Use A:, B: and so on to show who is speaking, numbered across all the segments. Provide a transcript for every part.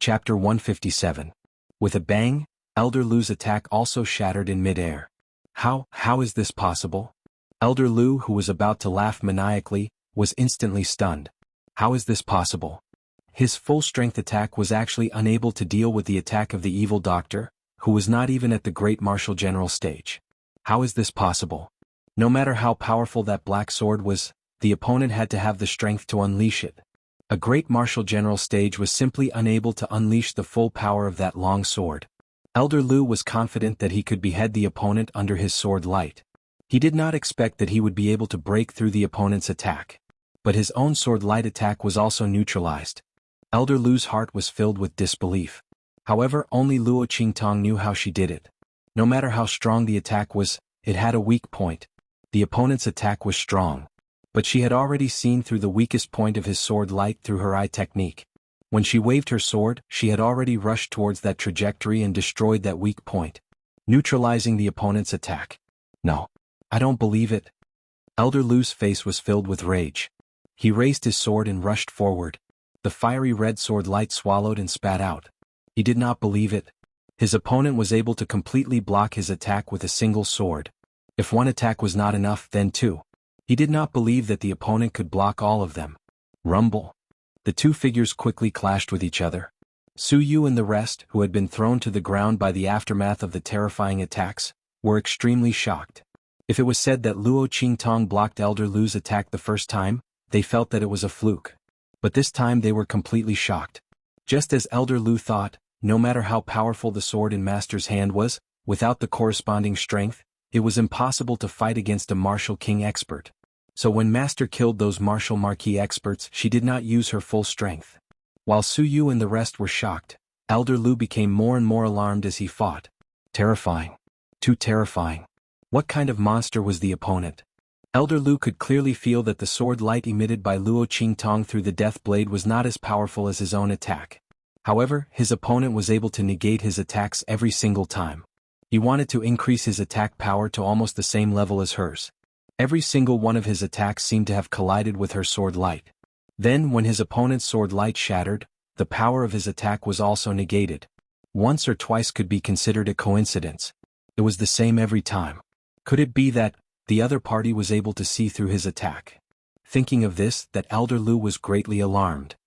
A: Chapter 157. With a bang, Elder Lu's attack also shattered in mid-air. How is this possible? Elder Lu, who was about to laugh maniacally, was instantly stunned. How is this possible? His full-strength attack was actually unable to deal with the attack of the evil doctor, who was not even at the great martial general stage. How is this possible? No matter how powerful that black sword was, the opponent had to have the strength to unleash it. A great martial general stage was simply unable to unleash the full power of that long sword. Elder Lu was confident that he could behead the opponent under his sword light. He did not expect that he would be able to break through the opponent's attack. But his own sword light attack was also neutralized. Elder Lu's heart was filled with disbelief. However, only Luo Qingtong knew how she did it. No matter how strong the attack was, it had a weak point. The opponent's attack was strong. But she had already seen through the weakest point of his sword light through her eye technique. When she waved her sword, she had already rushed towards that trajectory and destroyed that weak point, neutralizing the opponent's attack. No. I don't believe it. Elder Lu's face was filled with rage. He raised his sword and rushed forward. The fiery red sword light swallowed and spat out. He did not believe it. His opponent was able to completely block his attack with a single sword. If one attack was not enough, then two. He did not believe that the opponent could block all of them. Rumble. The two figures quickly clashed with each other. Su Yu and the rest, who had been thrown to the ground by the aftermath of the terrifying attacks, were extremely shocked. If it was said that Luo Qingtong blocked Elder Lu's attack the first time, they felt that it was a fluke. But this time they were completely shocked. Just as Elder Lu thought, no matter how powerful the sword in Master's hand was, without the corresponding strength, it was impossible to fight against a martial king expert. So when Master killed those martial marquis experts, she did not use her full strength. While Su Yu and the rest were shocked, Elder Lu became more and more alarmed as he fought. Terrifying. Too terrifying. What kind of monster was the opponent? Elder Lu could clearly feel that the sword light emitted by Luo Qingtong through the death blade was not as powerful as his own attack. However, his opponent was able to negate his attacks every single time. He wanted to increase his attack power to almost the same level as hers. Every single one of his attacks seemed to have collided with her sword light. Then, when his opponent's sword light shattered, the power of his attack was also negated. Once or twice could be considered a coincidence. It was the same every time. Could it be that the other party was able to see through his attack? Thinking of this, that Elder Lu was greatly alarmed.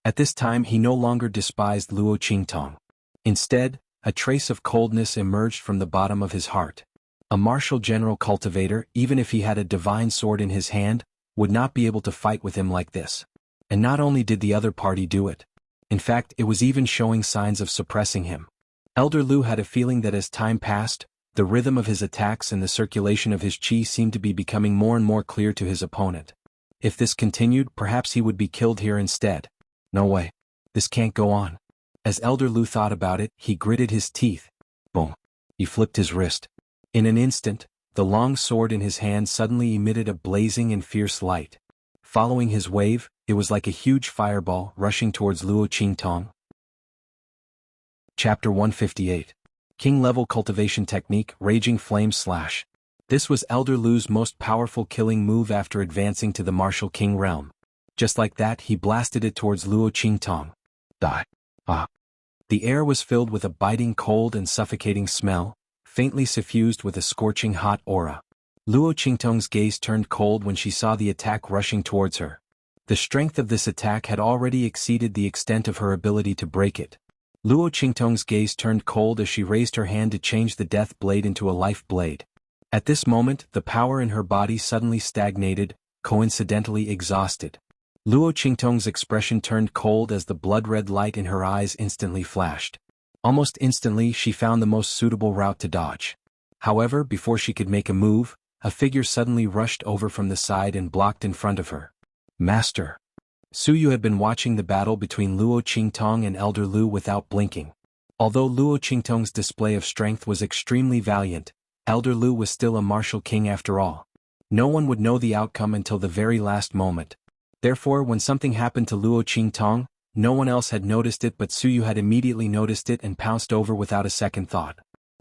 A: At this time he no longer despised Luo Qingtong. Instead, a trace of coldness emerged from the bottom of his heart. A martial general cultivator, even if he had a divine sword in his hand, would not be able to fight with him like this. And not only did the other party do it. In fact, it was even showing signs of suppressing him. Elder Lu had a feeling that as time passed, the rhythm of his attacks and the circulation of his qi seemed to be becoming more and more clear to his opponent. If this continued, perhaps he would be killed here instead. No way. This can't go on. As Elder Lu thought about it, he gritted his teeth. Boom. He flipped his wrist. In an instant, the long sword in his hand suddenly emitted a blazing and fierce light. Following his wave, it was like a huge fireball rushing towards Luo Qingtong. Chapter 158. King-level cultivation technique, Raging Flame Slash. This was Elder Lu's most powerful killing move after advancing to the martial king realm. Just like that, he blasted it towards Luo Qingtong. Die. The air was filled with a biting cold and suffocating smell, faintly suffused with a scorching hot aura. Luo Qingtong's gaze turned cold when she saw the attack rushing towards her. The strength of this attack had already exceeded the extent of her ability to break it. Luo Qingtong's gaze turned cold as she raised her hand to change the death blade into a life blade. At this moment, the power in her body suddenly stagnated, coincidentally exhausted. Luo Qingtong's expression turned cold as the blood-red light in her eyes instantly flashed. Almost instantly, she found the most suitable route to dodge. However, before she could make a move, a figure suddenly rushed over from the side and blocked in front of her. Master. Su Yu had been watching the battle between Luo Qingtong and Elder Lu without blinking. Although Luo Qingtong's display of strength was extremely valiant, Elder Lu was still a martial king after all. No one would know the outcome until the very last moment. Therefore, when something happened to Luo Qingtong, no one else had noticed it, but Su Yu had immediately noticed it and pounced over without a second thought.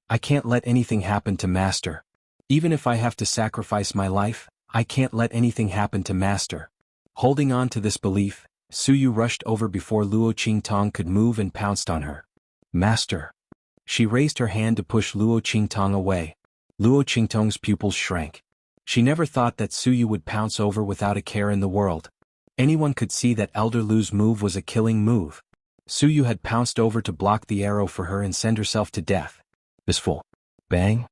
A: I can't let anything happen to Master. Even if I have to sacrifice my life, I can't let anything happen to Master. Holding on to this belief, Suyu rushed over before Luo Qingtong could move and pounced on her. Master! She raised her hand to push Luo Qingtong away. Luo Qingtong's pupils shrank. She never thought that Suyu would pounce over without a care in the world. Anyone could see that Elder Lu's move was a killing move. Suyu had pounced over to block the arrow for her and send herself to death. This fool. Bang!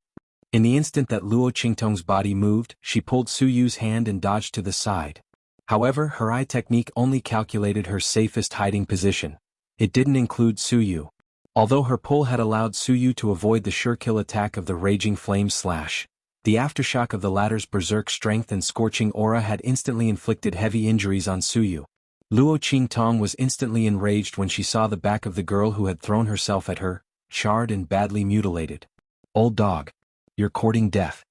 A: In the instant that Luo Qingtong's body moved, she pulled Suyu's hand and dodged to the side. However, her eye technique only calculated her safest hiding position. It didn't include Suyu. Although her pull had allowed Suyu to avoid the sure-kill attack of the raging flame slash, the aftershock of the latter's berserk strength and scorching aura had instantly inflicted heavy injuries on Suyu. Luo Qingtong was instantly enraged when she saw the back of the girl who had thrown herself at her, charred and badly mutilated. Old dog. You're courting death.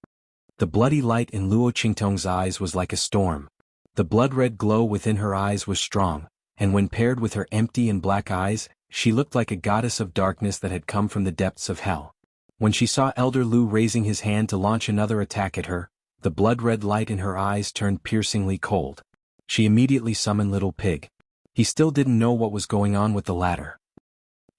A: The bloody light in Luo Qingtong's eyes was like a storm. The blood-red glow within her eyes was strong, and when paired with her empty and black eyes, she looked like a goddess of darkness that had come from the depths of hell. When she saw Elder Lu raising his hand to launch another attack at her, the blood-red light in her eyes turned piercingly cold. She immediately summoned Little Pig. He still didn't know what was going on with the latter.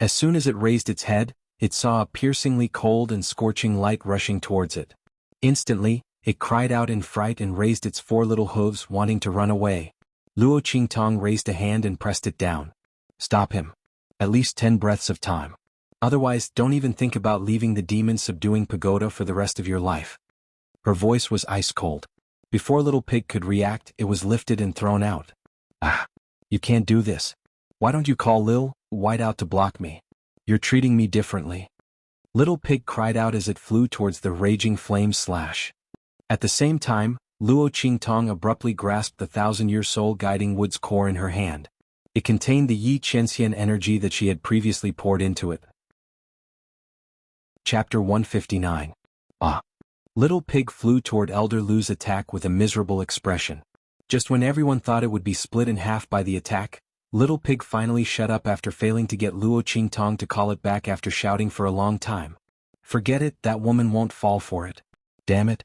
A: As soon as it raised its head, it saw a piercingly cold and scorching light rushing towards it. Instantly, it cried out in fright and raised its 4 little hooves wanting to run away. Luo Qingtong raised a hand and pressed it down. Stop him. At least 10 breaths of time. Otherwise, don't even think about leaving the demon subduing pagoda for the rest of your life. Her voice was ice cold. Before Little Pig could react, it was lifted and thrown out. Ah! You can't do this. Why don't you call Lil White out to block me? You're treating me differently. Little Pig cried out as it flew towards the raging flame slash. At the same time, Luo Qingtong abruptly grasped the 1,000-year soul guiding wood's core in her hand. It contained the Yi Qianxian energy that she had previously poured into it. Chapter 159. Ah! Little Pig flew toward Elder Lu's attack with a miserable expression. Just when everyone thought it would be split in half by the attack, Little Pig finally shut up after failing to get Luo Qingtong to call it back after shouting for a long time. Forget it, that woman won't fall for it. Damn it.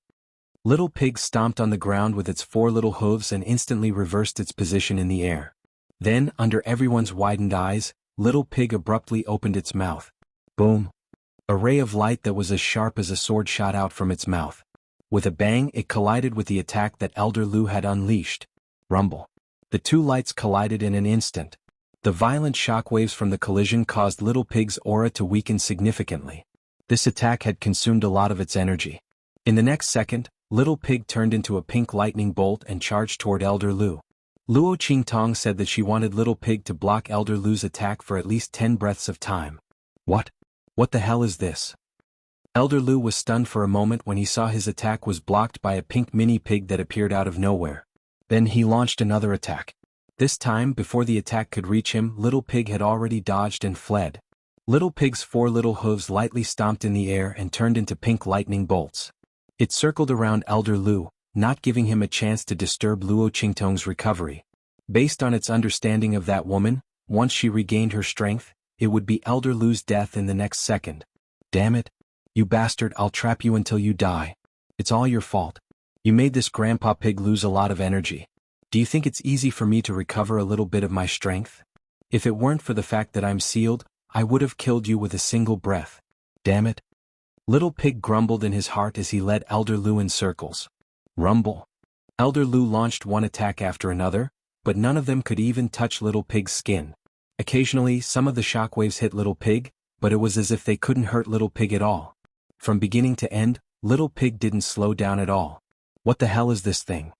A: Little Pig stomped on the ground with its 4 little hooves and instantly reversed its position in the air. Then, under everyone's widened eyes, Little Pig abruptly opened its mouth. Boom! A ray of light that was as sharp as a sword shot out from its mouth. With a bang, it collided with the attack that Elder Lu had unleashed. Rumble. The 2 lights collided in an instant. The violent shockwaves from the collision caused Little Pig's aura to weaken significantly. This attack had consumed a lot of its energy. In the next second, Little Pig turned into a pink lightning bolt and charged toward Elder Lu. Luo Qingtong said that she wanted Little Pig to block Elder Lu's attack for at least 10 breaths of time. What? What the hell is this? Elder Lu was stunned for a moment when he saw his attack was blocked by a pink mini pig that appeared out of nowhere. Then he launched another attack. This time, before the attack could reach him, Little Pig had already dodged and fled. Little Pig's 4 little hooves lightly stomped in the air and turned into pink lightning bolts. It circled around Elder Lu, not giving him a chance to disturb Luo Qingtong's recovery. Based on its understanding of that woman, once she regained her strength, it would be Elder Lu's death in the next second. Damn it! You bastard, I'll trap you until you die. It's all your fault. You made this grandpa pig lose a lot of energy. Do you think it's easy for me to recover a little bit of my strength? If it weren't for the fact that I'm sealed, I would have killed you with a single breath. Damn it! Little Pig grumbled in his heart as he led Elder Lu in circles. Rumble. Elder Lu launched one attack after another, but none of them could even touch Little Pig's skin. Occasionally, some of the shockwaves hit Little Pig, but it was as if they couldn't hurt Little Pig at all. From beginning to end, Little Pig didn't slow down at all. What the hell is this thing?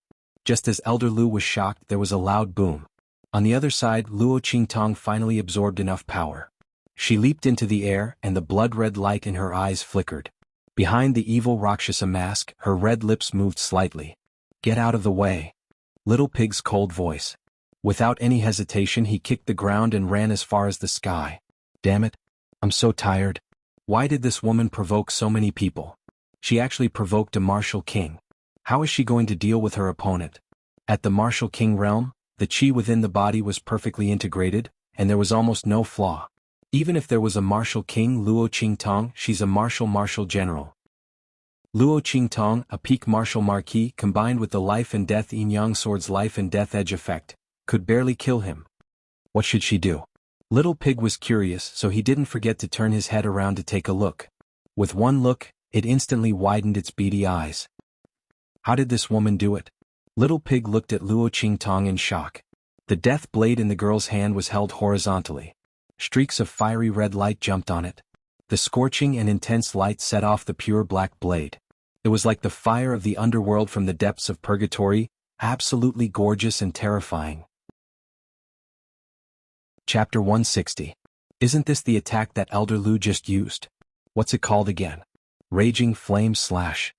A: Just as Elder Lu was shocked, there was a loud boom. On the other side, Luo Qingtong finally absorbed enough power. She leaped into the air, and the blood-red light in her eyes flickered. Behind the evil Rakshasa mask, her red lips moved slightly. Get out of the way. Little Pig's cold voice. Without any hesitation, he kicked the ground and ran as far as the sky. Damn it. I'm so tired. Why did this woman provoke so many people? She actually provoked a martial king. How is she going to deal with her opponent? At the martial king realm, the chi within the body was perfectly integrated, and there was almost no flaw. Even if there was a martial king Luo Qingtong, she's a martial general. Luo Qingtong, a peak martial marquis combined with the life and death yin yang sword's life and death edge effect, could barely kill him, What should she do? Little Pig was curious, so he didn't forget to turn his head around to take a look. With one look, it instantly widened its beady eyes. How did this woman do it? Little Pig looked at Luo Qingtong in shock. The death blade in the girl's hand was held horizontally. Streaks of fiery red light jumped on it. The scorching and intense light set off the pure black blade. It was like the fire of the underworld from the depths of purgatory, absolutely gorgeous and terrifying. Chapter 160. Isn't this the attack that Elder Lu just used? What's it called again? Raging Flame Slash.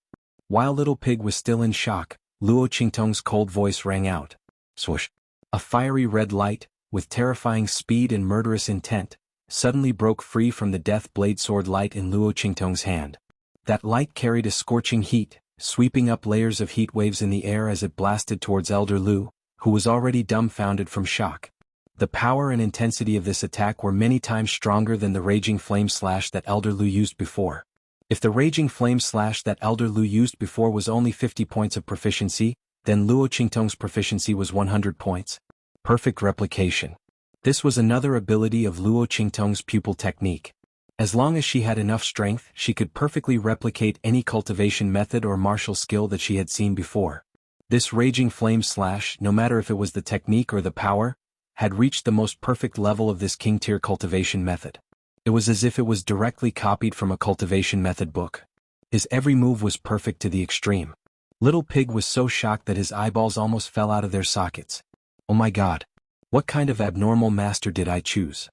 A: While Little Pig was still in shock, Luo Qingtong's cold voice rang out. Swoosh. A fiery red light, with terrifying speed and murderous intent, suddenly broke free from the death blade sword light in Luo Qingtong's hand. That light carried a scorching heat, sweeping up layers of heat waves in the air as it blasted towards Elder Lu, who was already dumbfounded from shock. The power and intensity of this attack were many times stronger than the Raging Flame Slash that Elder Lu used before. If the Raging Flame Slash that Elder Lu used before was only 50 points of proficiency, then Luo Qingtong's proficiency was 100 points. Perfect replication. This was another ability of Luo Qingtong's pupil technique. As long as she had enough strength, she could perfectly replicate any cultivation method or martial skill that she had seen before. This Raging Flame Slash, no matter if it was the technique or the power, had reached the most perfect level of this king-tier cultivation method. It was as if it was directly copied from a cultivation method book. His every move was perfect to the extreme. Little Pig was so shocked that his eyeballs almost fell out of their sockets. Oh my God! What kind of abnormal master did I choose?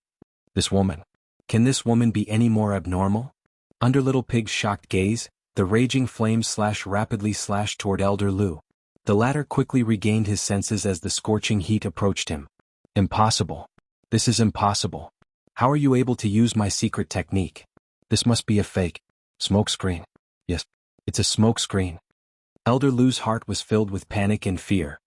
A: This woman. Can this woman be any more abnormal? Under Little Pig's shocked gaze, the Raging Flame Slash rapidly slashed toward Elder Lu. The latter quickly regained his senses as the scorching heat approached him. Impossible. This is impossible. How are you able to use my secret technique? This must be a fake. Smokescreen. Yes, it's a smokescreen. Elder Lu's heart was filled with panic and fear.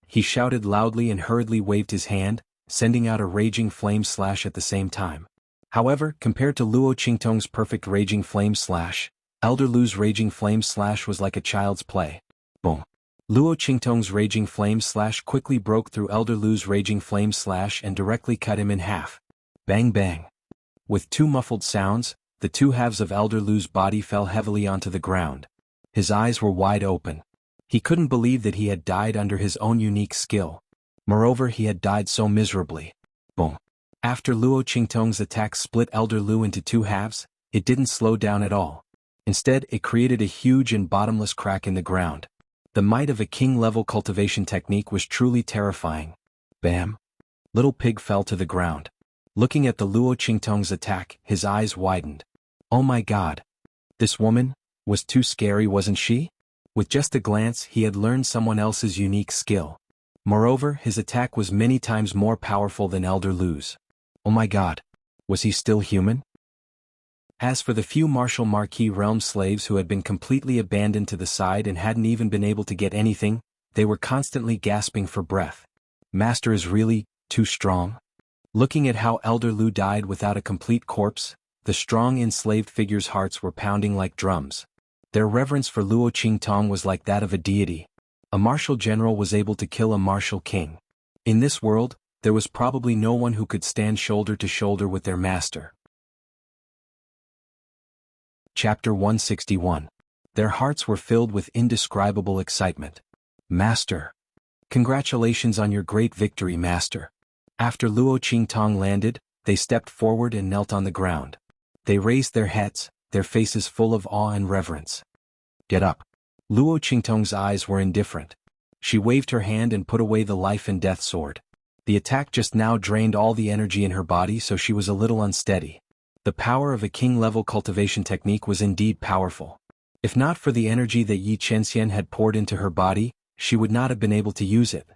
A: He shouted loudly and hurriedly waved his hand, sending out a Raging Flame Slash at the same time. However, compared to Luo Qingtong's perfect Raging Flame Slash, Elder Lu's Raging Flame Slash was like a child's play. Boom. Luo Qingtong's Raging Flame Slash quickly broke through Elder Lu's Raging Flame Slash and directly cut him in half. Bang bang. With two muffled sounds, the two halves of Elder Lu's body fell heavily onto the ground. His eyes were wide open. He couldn't believe that he had died under his own unique skill. Moreover, he had died so miserably. Boom. After Luo Qingtong's attack split Elder Lu into two halves, it didn't slow down at all. Instead, it created a huge and bottomless crack in the ground. The might of a king-level cultivation technique was truly terrifying. Bam! Little Pig fell to the ground. Looking at the Luo Qingtong's attack, his eyes widened. Oh my God! This woman was too scary, wasn't she? With just a glance, he had learned someone else's unique skill. Moreover, his attack was many times more powerful than Elder Lu's. Oh my God! Was he still human? As for the few martial Marquis realm slaves who had been completely abandoned to the side and hadn't even been able to get anything, they were constantly gasping for breath. Master is really too strong? Looking at how Elder Lu died without a complete corpse, the strong enslaved figures' hearts were pounding like drums. Their reverence for Luo Qingtong was like that of a deity. A martial general was able to kill a martial king. In this world, there was probably no one who could stand shoulder to shoulder with their master. Chapter 161. Their hearts were filled with indescribable excitement. Master! Congratulations on your great victory, Master! After Luo Qingtong landed, they stepped forward and knelt on the ground. They raised their heads, their faces full of awe and reverence. Get up! Luo Qingtong's eyes were indifferent. She waved her hand and put away the life and death sword. The attack just now drained all the energy in her body, so she was a little unsteady. The power of a king-level cultivation technique was indeed powerful. If not for the energy that Yi Chenxian had poured into her body, she would not have been able to use it.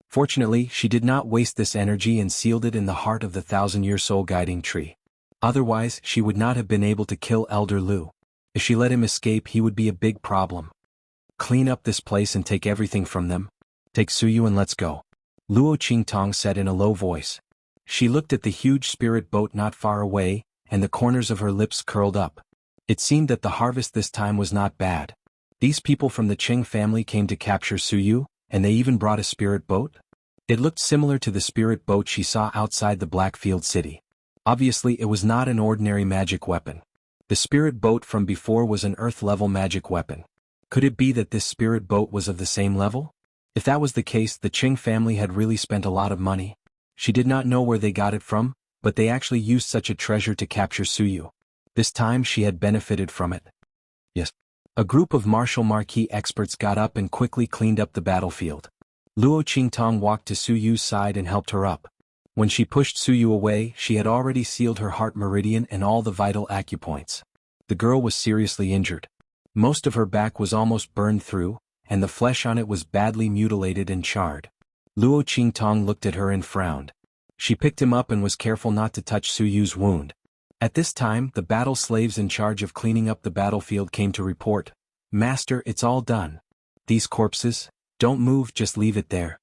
A: Fortunately, she did not waste this energy and sealed it in the heart of the 1,000-year soul-guiding tree. Otherwise, she would not have been able to kill Elder Lu. If she let him escape, he would be a big problem. Clean up this place and take everything from them. Take Suyu and let's go. Luo Qingtong said in a low voice. She looked at the huge spirit boat not far away, and the corners of her lips curled up. It seemed that the harvest this time was not bad. These people from the Qing family came to capture Suyu, and they even brought a spirit boat? It looked similar to the spirit boat she saw outside the Blackfield city. Obviously it was not an ordinary magic weapon. The spirit boat from before was an earth-level magic weapon. Could it be that this spirit boat was of the same level? If that was the case, the Qing family had really spent a lot of money. She did not know where they got it from, but they actually used such a treasure to capture Suyu. This time she had benefited from it. Yes. A group of martial marquee experts got up and quickly cleaned up the battlefield. Luo Qingtong walked to Suyu's side and helped her up. When she pushed Suyu away, she had already sealed her heart meridian and all the vital acupoints. The girl was seriously injured. Most of her back was almost burned through, and the flesh on it was badly mutilated and charred. Luo Qingtong looked at her and frowned. She picked him up and was careful not to touch Suyu's wound. At this time, the battle slaves in charge of cleaning up the battlefield came to report. "Master, it's all done. These corpses, don't move, just leave it there."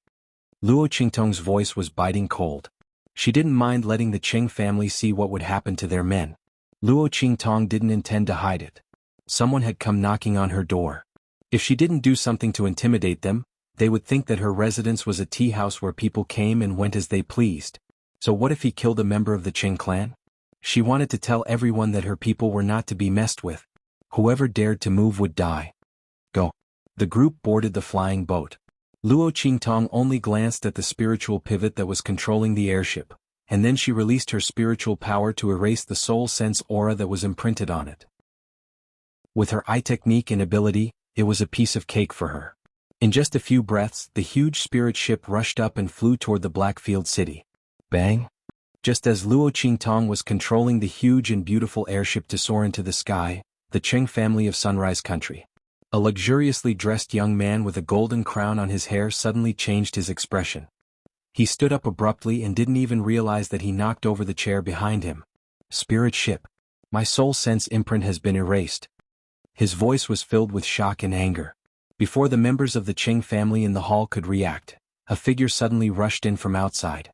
A: Luo Qingtong's voice was biting cold. She didn't mind letting the Qing family see what would happen to their men. Luo Qingtong didn't intend to hide it. Someone had come knocking on her door. If she didn't do something to intimidate them, they would think that her residence was a tea house where people came and went as they pleased. So what if he killed a member of the Qing clan? She wanted to tell everyone that her people were not to be messed with. Whoever dared to move would die. Go. The group boarded the flying boat. Luo Qingtong only glanced at the spiritual pivot that was controlling the airship, and then she released her spiritual power to erase the soul sense aura that was imprinted on it. With her eye technique and ability, it was a piece of cake for her. In just a few breaths, the huge spirit ship rushed up and flew toward the Blackfield city. Bang! Just as Luo Qingtong was controlling the huge and beautiful airship to soar into the sky, the Qing family of Sunrise Country. A luxuriously dressed young man with a golden crown on his hair suddenly changed his expression. He stood up abruptly and didn't even realize that he knocked over the chair behind him. "Spirit ship. My soul sense imprint has been erased." His voice was filled with shock and anger. Before the members of the Qing family in the hall could react, a figure suddenly rushed in from outside.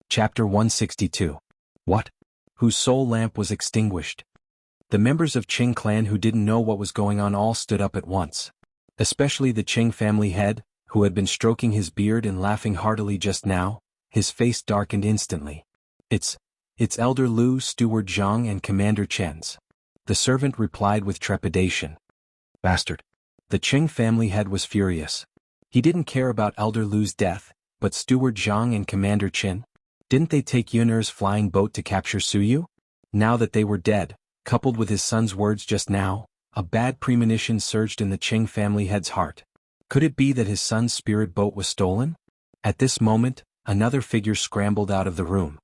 A: Chapter 162. What? Whose soul lamp was extinguished? The members of Qing clan who didn't know what was going on all stood up at once. Especially the Qing family head, who had been stroking his beard and laughing heartily just now. His face darkened instantly. It's Elder Lu, Steward Zhang and Commander Chen's. The servant replied with trepidation. Bastard. The Qing family head was furious. He didn't care about Elder Lu's death, but Steward Zhang and Commander Chen? Didn't they take Yun'er's flying boat to capture Suyu? Now that they were dead, coupled with his son's words just now, a bad premonition surged in the Qing family head's heart. Could it be that his son's spirit boat was stolen? At this moment, another figure scrambled out of the room.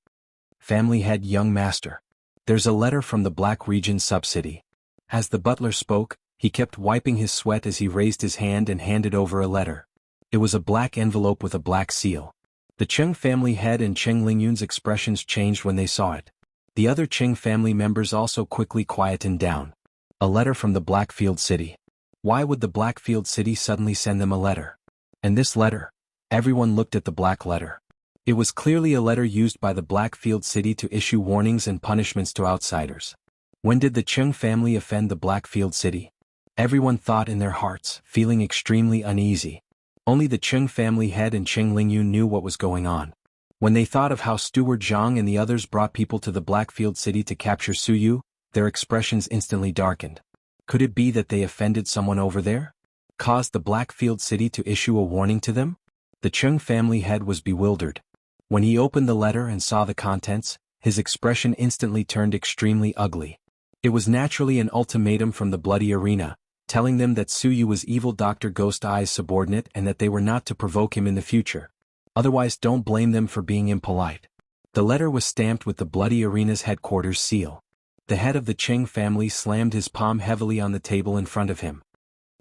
A: Family head Young Master. There's a letter from the Black Region subcity. As the butler spoke, he kept wiping his sweat as he raised his hand and handed over a letter. It was a black envelope with a black seal. The Qing family head and Qing Lingyun's expressions changed when they saw it. The other Qing family members also quickly quietened down. A letter from the Blackfield city. Why would the Blackfield city suddenly send them a letter? And this letter? Everyone looked at the black letter. It was clearly a letter used by the Blackfield city to issue warnings and punishments to outsiders. When did the Qing family offend the Blackfield city? Everyone thought in their hearts, feeling extremely uneasy. Only the Qing family head and Qing Lingyun knew what was going on. When they thought of how Steward Zhang and the others brought people to the Blackfield city to capture Suyu, their expressions instantly darkened. Could it be that they offended someone over there? Caused the Blackfield city to issue a warning to them? The Qing family head was bewildered. When he opened the letter and saw the contents, his expression instantly turned extremely ugly. It was naturally an ultimatum from the bloody arena, telling them that Suyu was evil Dr. Ghost Eye's subordinate and that they were not to provoke him in the future. Otherwise, don't blame them for being impolite. The letter was stamped with the bloody arena's headquarters seal. The head of the Qing family slammed his palm heavily on the table in front of him.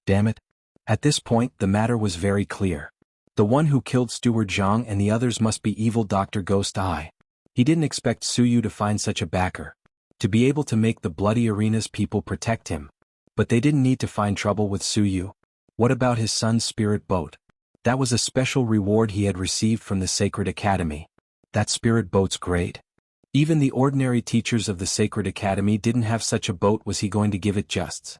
A: Damn it. At this point, the matter was very clear. The one who killed Steward Zhang and the others must be evil Dr. Ghost Eye. He didn't expect Suyu to find such a backer. To be able to make the bloody arena's people protect him. But they didn't need to find trouble with Suyu. What about his son's spirit boat? That was a special reward he had received from the Sacred Academy. That spirit boat's great. Even the ordinary teachers of the Sacred Academy didn't have such a boat. Was he going to give it just?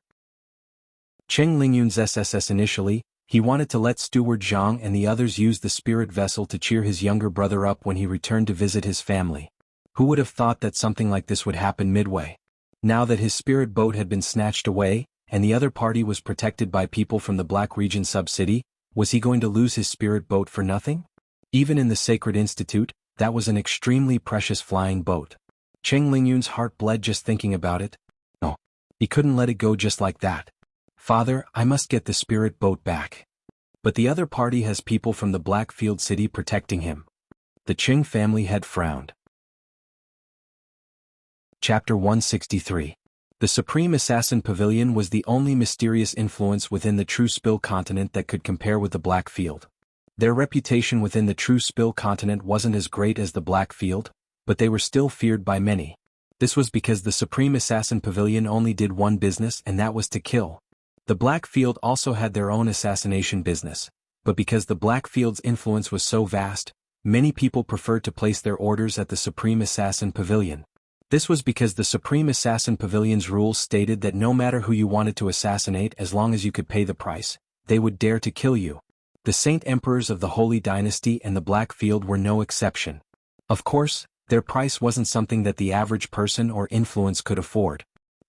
A: Qing Lingyun's SSS initially, He wanted to let Steward Zhang and the others use the spirit vessel to cheer his younger brother up when he returned to visit his family. Who would have thought that something like this would happen midway? Now that his spirit boat had been snatched away, and the other party was protected by people from the Black Region sub-city, was he going to lose his spirit boat for nothing? Even in the Sacred Institute, that was an extremely precious flying boat. Cheng Lingyun's heart bled just thinking about it. No. He couldn't let it go just like that. Father, I must get the spirit boat back. But the other party has people from the Blackfield City protecting him. The Cheng family head frowned. Chapter 163. The Supreme Assassin Pavilion was the only mysterious influence within the True Spill continent that could compare with the Blackfield. Their reputation within the True Spill continent wasn't as great as the Blackfield, but they were still feared by many. This was because the Supreme Assassin Pavilion only did one business, and that was to kill. The Blackfield also had their own assassination business, but because the Blackfield's influence was so vast, many people preferred to place their orders at the Supreme Assassin Pavilion. This was because the Supreme Assassin Pavilion's rules stated that no matter who you wanted to assassinate, as long as you could pay the price, they would dare to kill you. The Saint Emperors of the Holy Dynasty and the Blackfield were no exception. Of course, their price wasn't something that the average person or influence could afford.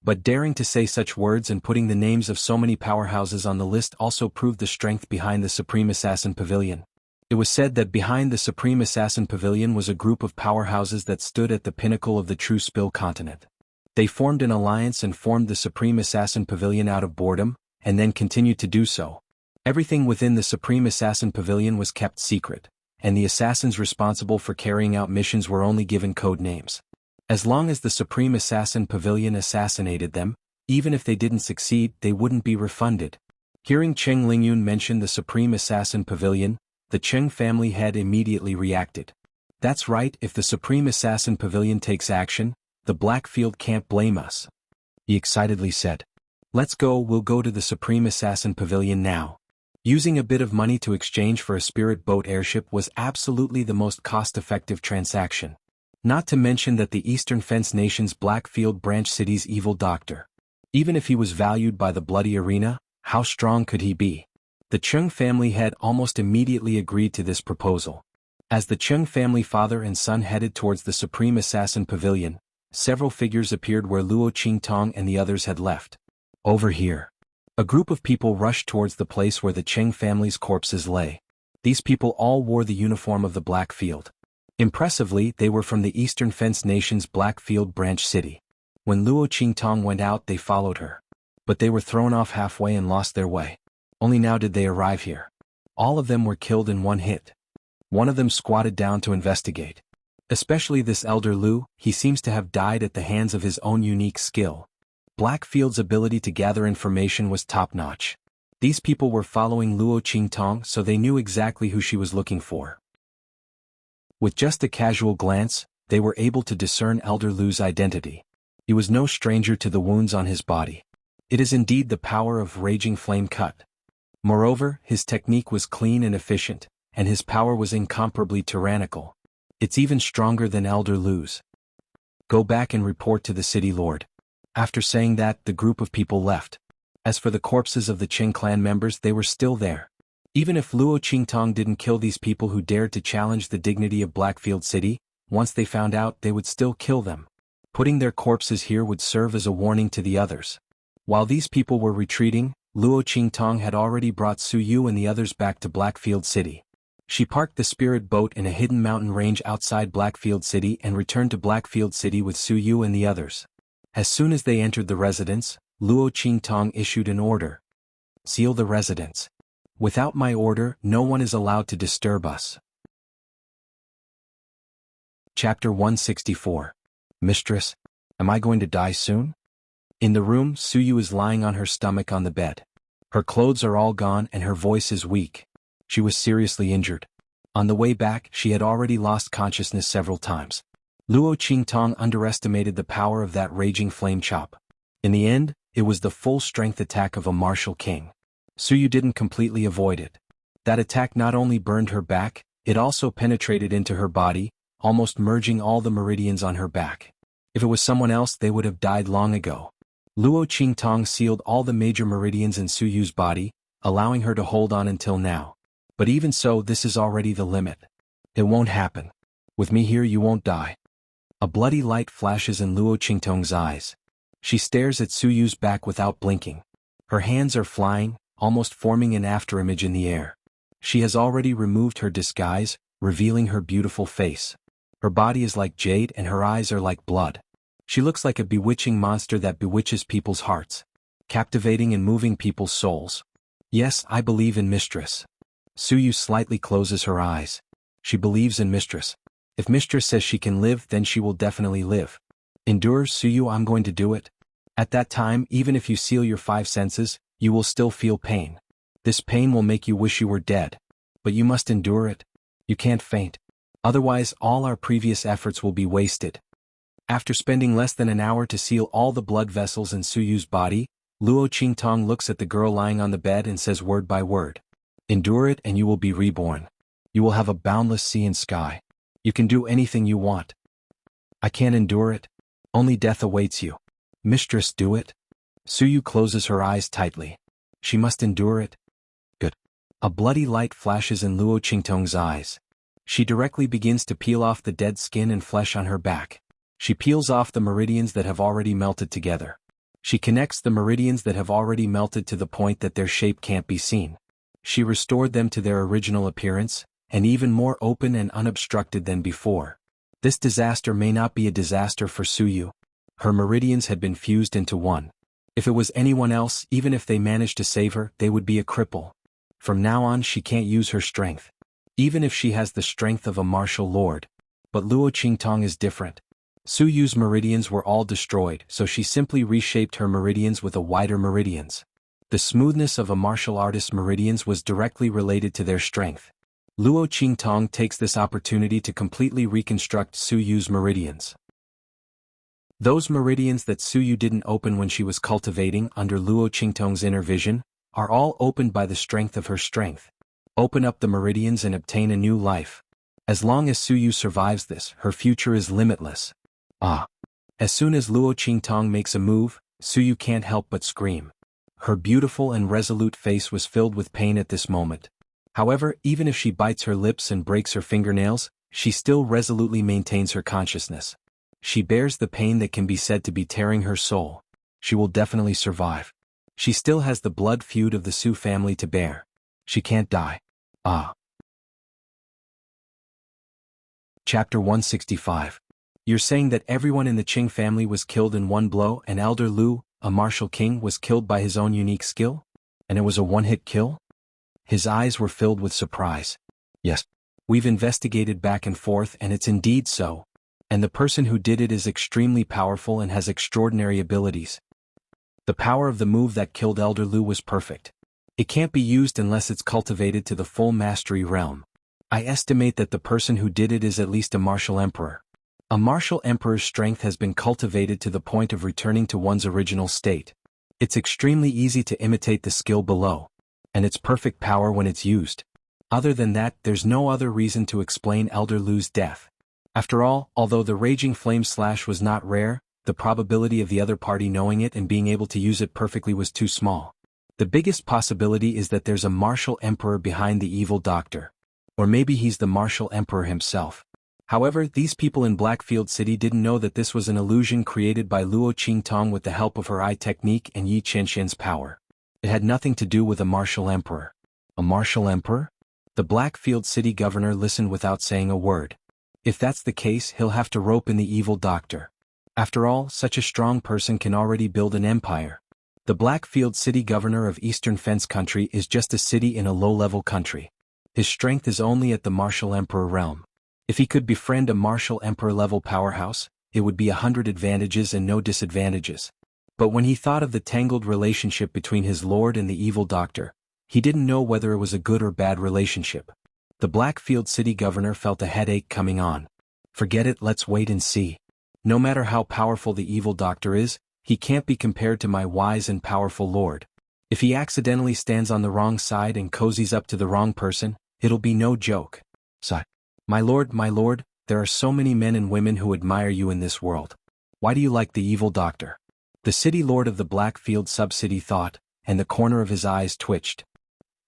A: But daring to say such words and putting the names of so many powerhouses on the list also proved the strength behind the Supreme Assassin Pavilion. It was said that behind the Supreme Assassin Pavilion was a group of powerhouses that stood at the pinnacle of the True Spill continent. They formed an alliance and formed the Supreme Assassin Pavilion out of boredom, and then continued to do so. Everything within the Supreme Assassin Pavilion was kept secret, and the assassins responsible for carrying out missions were only given code names. As long as the Supreme Assassin Pavilion assassinated them, even if they didn't succeed, they wouldn't be refunded. Hearing Cheng Lingyun mention the Supreme Assassin Pavilion, the Cheng family head immediately reacted. That's right, if the Supreme Assassin Pavilion takes action, the Blackfield can't blame us. He excitedly said. Let's go, we'll go to the Supreme Assassin Pavilion now. Using a bit of money to exchange for a spirit boat airship was absolutely the most cost-effective transaction. Not to mention that the Eastern Fence Nation's Blackfield Branch City's evil doctor. Even if he was valued by the bloody arena, how strong could he be? The Cheng family head almost immediately agreed to this proposal. As the Cheng family father and son headed towards the Supreme Assassin Pavilion, several figures appeared where Luo Qingtong and the others had left. Over here. A group of people rushed towards the place where the Cheng family's corpses lay. These people all wore the uniform of the Blackfield. Impressively, they were from the Eastern Fence Nation's Blackfield Branch City. When Luo Qingtong went out, they followed her. But they were thrown off halfway and lost their way. Only now did they arrive here. All of them were killed in one hit. One of them squatted down to investigate. Especially this elder Lu, he seems to have died at the hands of his own unique skill. Blackfield's ability to gather information was top-notch. These people were following Luo Qingtong, so they knew exactly who she was looking for. With just a casual glance, they were able to discern Elder Lu's identity. He was no stranger to the wounds on his body. It is indeed the power of Raging Flame Cut. Moreover, his technique was clean and efficient, and his power was incomparably tyrannical. It's even stronger than Elder Lu's. Go back and report to the city lord. After saying that, the group of people left. As for the corpses of the Qing clan members, they were still there. Even if Luo Qingtong didn't kill these people who dared to challenge the dignity of Blackfield City, once they found out, they would still kill them. Putting their corpses here would serve as a warning to the others. While these people were retreating, Luo Qingtong had already brought Su Yu and the others back to Blackfield City. She parked the spirit boat in a hidden mountain range outside Blackfield City and returned to Blackfield City with Su Yu and the others. As soon as they entered the residence, Luo Qingtong issued an order. Seal the residence. Without my order, no one is allowed to disturb us. Chapter 164. Mistress, am I going to die soon? In the room, Su Yu is lying on her stomach on the bed. Her clothes are all gone and her voice is weak. She was seriously injured. On the way back, she had already lost consciousness several times. Luo Qingtong underestimated the power of that raging flame chop. In the end, it was the full-strength attack of a martial king. Su Yu didn't completely avoid it. That attack not only burned her back, it also penetrated into her body, almost merging all the meridians on her back. If it was someone else, they would have died long ago. Luo Qingtong sealed all the major meridians in Su Yu's body, allowing her to hold on until now. But even so, this is already the limit. It won't happen. With me here you won't die. A bloody light flashes in Luo Qingtong's eyes. She stares at Su Yu's back without blinking. Her hands are flying, almost forming an afterimage in the air. She has already removed her disguise, revealing her beautiful face. Her body is like jade and her eyes are like blood. She looks like a bewitching monster that bewitches people's hearts, captivating and moving people's souls. Yes, I believe in Mistress. Su Yu slightly closes her eyes. She believes in Mistress. If Mistress says she can live, then she will definitely live. Endure, Su Yu, I'm going to do it. At that time, even if you seal your 5 senses, you will still feel pain. This pain will make you wish you were dead. But you must endure it. You can't faint. Otherwise, all our previous efforts will be wasted. After spending less than an hour to seal all the blood vessels in Su Yu's body, Luo Qingtong looks at the girl lying on the bed and says word by word. Endure it and you will be reborn. You will have a boundless sea and sky. You can do anything you want. I can't endure it. Only death awaits you. Mistress, do it. Su Yu closes her eyes tightly. She must endure it. Good. A bloody light flashes in Luo Qingtong's eyes. She directly begins to peel off the dead skin and flesh on her back. She peels off the meridians that have already melted together. She connects the meridians that have already melted to the point that their shape can't be seen. She restored them to their original appearance, and even more open and unobstructed than before. This disaster may not be a disaster for Su Yu. Her meridians had been fused into one. If it was anyone else, even if they managed to save her, they would be a cripple. From now on she can't use her strength. Even if she has the strength of a martial lord. But Luo Qingtong is different. Su Yu's meridians were all destroyed, so she simply reshaped her meridians with a wider meridians. The smoothness of a martial artist's meridians was directly related to their strength. Luo Qingtong takes this opportunity to completely reconstruct Su Yu's meridians. Those meridians that Su Yu didn't open when she was cultivating under Luo Qingtong's inner vision, are all opened by the strength of her strength. Open up the meridians and obtain a new life. As long as Su Yu survives this, her future is limitless. As soon as Luo Qingtong makes a move, Su Yu can't help but scream. Her beautiful and resolute face was filled with pain at this moment. However, even if she bites her lips and breaks her fingernails, she still resolutely maintains her consciousness. She bears the pain that can be said to be tearing her soul. She will definitely survive. She still has the blood feud of the Su family to bear. She can't die. Chapter 165. You're saying that everyone in the Qing family was killed in one blow and Elder Lu, a martial king, was killed by his own unique skill? And it was a one-hit kill? His eyes were filled with surprise. Yes. We've investigated back and forth and it's indeed so. And the person who did it is extremely powerful and has extraordinary abilities. The power of the move that killed Elder Lu was perfect. It can't be used unless it's cultivated to the full mastery realm. I estimate that the person who did it is at least a martial emperor. A martial emperor's strength has been cultivated to the point of returning to one's original state. It's extremely easy to imitate the skill below. And it's perfect power when it's used. Other than that, there's no other reason to explain Elder Lu's death. After all, although the raging flame slash was not rare, the probability of the other party knowing it and being able to use it perfectly was too small. The biggest possibility is that there's a martial emperor behind the evil doctor. Or maybe he's the martial emperor himself. However, these people in Blackfield City didn't know that this was an illusion created by Luo Qingtong with the help of her eye technique and Yi Qianxian's power. It had nothing to do with a martial emperor. A martial emperor? The Blackfield City governor listened without saying a word. If that's the case, he'll have to rope in the evil doctor. After all, such a strong person can already build an empire. The Blackfield City governor of Eastern Fence Country is just a city in a low-level country. His strength is only at the martial emperor realm. If he could befriend a martial emperor-level powerhouse, it would be 100 advantages and no disadvantages. But when he thought of the tangled relationship between his lord and the evil doctor, he didn't know whether it was a good or bad relationship. The Blackfield City governor felt a headache coming on. Forget it, let's wait and see. No matter how powerful the evil doctor is, he can't be compared to my wise and powerful lord. If he accidentally stands on the wrong side and cozies up to the wrong person, it'll be no joke. Sigh. My lord, there are so many men and women who admire you in this world. Why do you like the evil doctor? The city lord of the Blackfield sub-city thought, and the corner of his eyes twitched.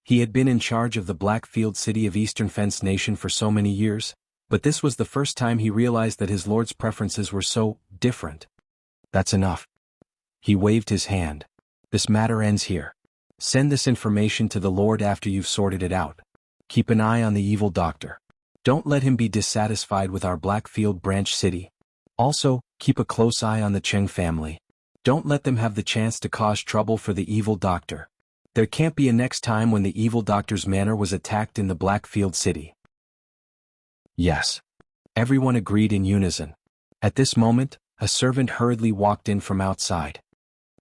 A: He had been in charge of the Blackfield city of Eastern Fence Nation for so many years, but this was the first time he realized that his lord's preferences were so different. That's enough. He waved his hand. This matter ends here. Send this information to the Lord after you've sorted it out. Keep an eye on the evil doctor. Don't let him be dissatisfied with our Blackfield branch city. Also, keep a close eye on the Cheng family. Don't let them have the chance to cause trouble for the evil doctor. There can't be a next time when the evil doctor's manor was attacked in the Blackfield city. Yes. Everyone agreed in unison. At this moment, a servant hurriedly walked in from outside.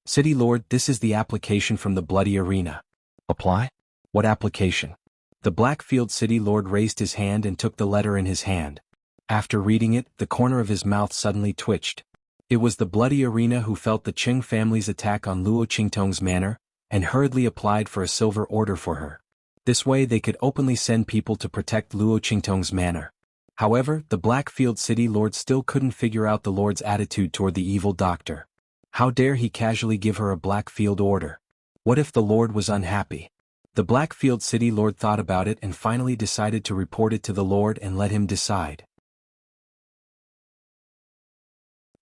A: City Lord, this is the application from the Bloody Arena. Apply? What application? The Blackfield City Lord raised his hand and took the letter in his hand. After reading it, the corner of his mouth suddenly twitched. It was the Bloody Arena who felt the Cheng family's attack on Luo Qingtong's manor, and hurriedly applied for a silver order for her. This way they could openly send people to protect Luo Qingtong's manor. However, the Blackfield City Lord still couldn't figure out the Lord's attitude toward the evil doctor. How dare he casually give her a Blackfield order? What if the Lord was unhappy? The Blackfield City Lord thought about it and finally decided to report it to the Lord and let him decide.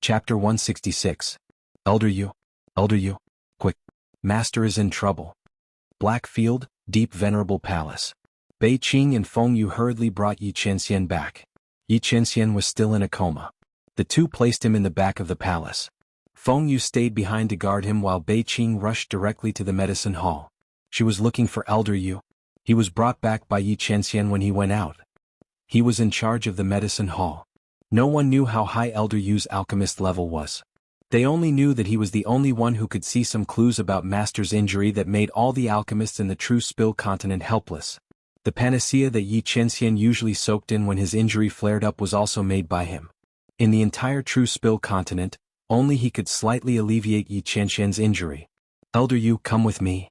A: Chapter 166. Elder Yu. Quick. Master is in trouble. Blackfield, deep venerable palace. Bei Qing and Feng Yu hurriedly brought Yi Qianxian back. Yi Qianxian was still in a coma. The two placed him in the back of the palace. Feng Yu stayed behind to guard him while Bei Qing rushed directly to the medicine hall. She was looking for Elder Yu. He was brought back by Yi Qianxian when he went out. He was in charge of the medicine hall. No one knew how high Elder Yu's alchemist level was. They only knew that he was the only one who could see some clues about Master's injury that made all the alchemists in the True Spill continent helpless. The panacea that Yi Qianxian usually soaked in when his injury flared up was also made by him. In the entire True Spill continent, only he could slightly alleviate Yi Qianxian's injury. Elder Yu, come with me.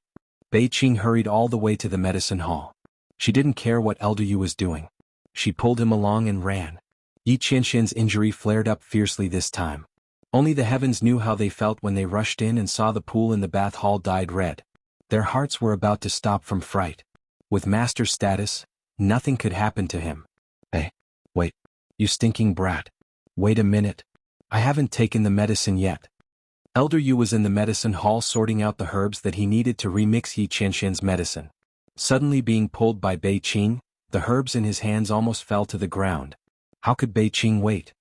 A: Bei Qing hurried all the way to the medicine hall. She didn't care what Elder Yu was doing. She pulled him along and ran. Yi Qianxian's injury flared up fiercely this time. Only the heavens knew how they felt when they rushed in and saw the pool in the bath hall dyed red. Their hearts were about to stop from fright. With Master's status, nothing could happen to him. Hey, wait, you stinking brat. Wait a minute. I haven't taken the medicine yet. Elder Yu was in the medicine hall sorting out the herbs that he needed to remix Yi Qianxian's medicine. Suddenly being pulled by Bei Qing, the herbs in his hands almost fell to the ground. How could Bei Qing wait?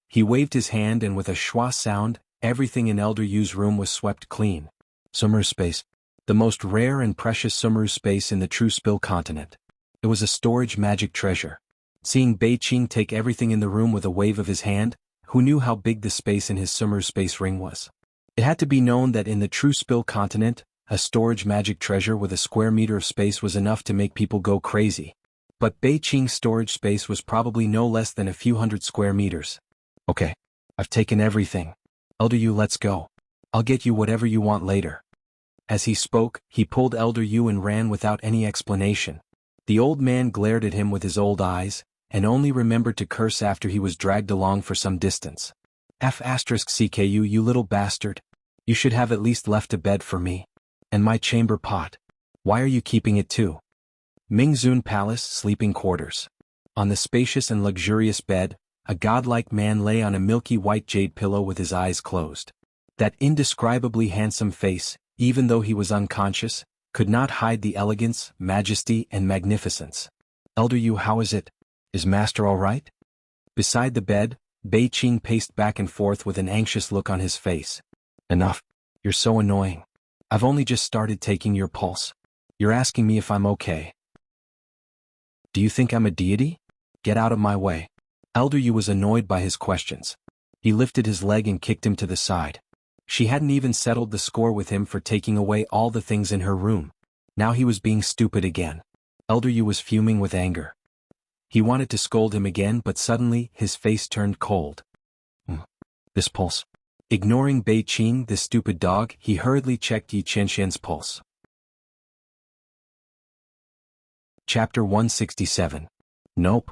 A: He waved his hand and with a schwa sound, everything in Elder Yu's room was swept clean. Sumeru space. The most rare and precious Sumeru space in the True Spill continent. It was a storage magic treasure. Seeing Bei Qing take everything in the room with a wave of his hand, who knew how big the space in his Sumeru space ring was? It had to be known that in the True Spill continent, a storage magic treasure with a square meter of space was enough to make people go crazy. But Bei Qing's storage space was probably no less than a few hundred square meters. Okay, I've taken everything. Elder Yu, let's go. I'll get you whatever you want later. As he spoke, he pulled Elder Yu and ran without any explanation. The old man glared at him with his old eyes, and only remembered to curse after he was dragged along for some distance. *CKU, you little bastard. You should have at least left a bed for me. And my chamber pot. Why are you keeping it too? Mingzun Palace Sleeping Quarters. On the spacious and luxurious bed, a godlike man lay on a milky white jade pillow with his eyes closed. That indescribably handsome face, even though he was unconscious, could not hide the elegance, majesty, and magnificence. Elder Yu, how is it? Is Master all right? Beside the bed, Bei Qing paced back and forth with an anxious look on his face. Enough. You're so annoying. I've only just started taking your pulse. You're asking me if I'm okay. Do you think I'm a deity? Get out of my way. Elder Yu was annoyed by his questions. He lifted his leg and kicked him to the side. She hadn't even settled the score with him for taking away all the things in her room. Now he was being stupid again. Elder Yu was fuming with anger. He wanted to scold him again, but suddenly his face turned cold. This pulse. Ignoring Bei Qing, the stupid dog, he hurriedly checked Yi Qianxian's pulse. Chapter 167. Nope.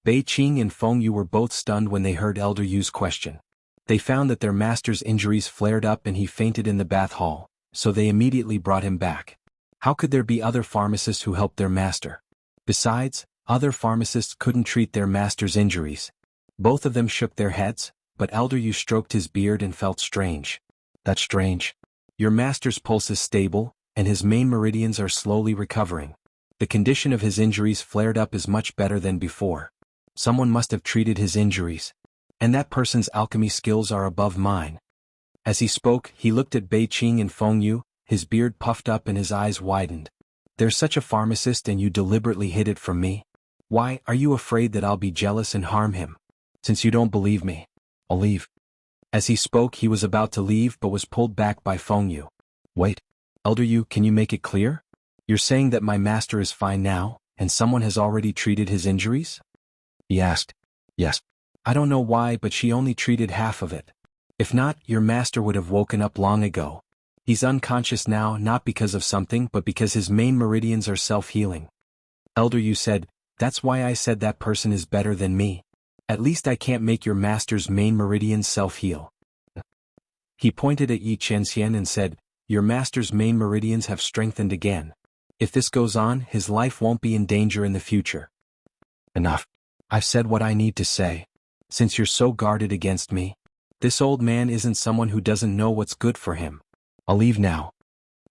A: Bei Qing and Feng Yu were both stunned when they heard Elder Yu's question. They found that their master's injuries flared up and he fainted in the bath hall, so they immediately brought him back. How could there be other pharmacists who helped their master? Besides, other pharmacists couldn't treat their master's injuries. Both of them shook their heads, but Elder Yu stroked his beard and felt strange. That's strange. Your master's pulse is stable, and his main meridians are slowly recovering. The condition of his injuries flared up is much better than before. Someone must have treated his injuries. And that person's alchemy skills are above mine. As he spoke, he looked at Bei Qing and Feng Yu, his beard puffed up and his eyes widened. There's such a pharmacist and you deliberately hid it from me? Why, are you afraid that I'll be jealous and harm him? Since you don't believe me, I'll leave. As he spoke, he was about to leave but was pulled back by Feng Yu. Wait, Elder Yu, can you make it clear? You're saying that my master is fine now, and someone has already treated his injuries? He asked. Yes. I don't know why, but she only treated half of it. If not, your master would have woken up long ago. He's unconscious now not because of something but because his main meridians are self-healing. Elder Yu said, that's why I said that person is better than me. At least I can't make your master's main meridians self-heal. He pointed at xianxia and said, your master's main meridians have strengthened again. If this goes on, his life won't be in danger in the future. Enough. I've said what I need to say. Since you're so guarded against me, this old man isn't someone who doesn't know what's good for him. I'll leave now.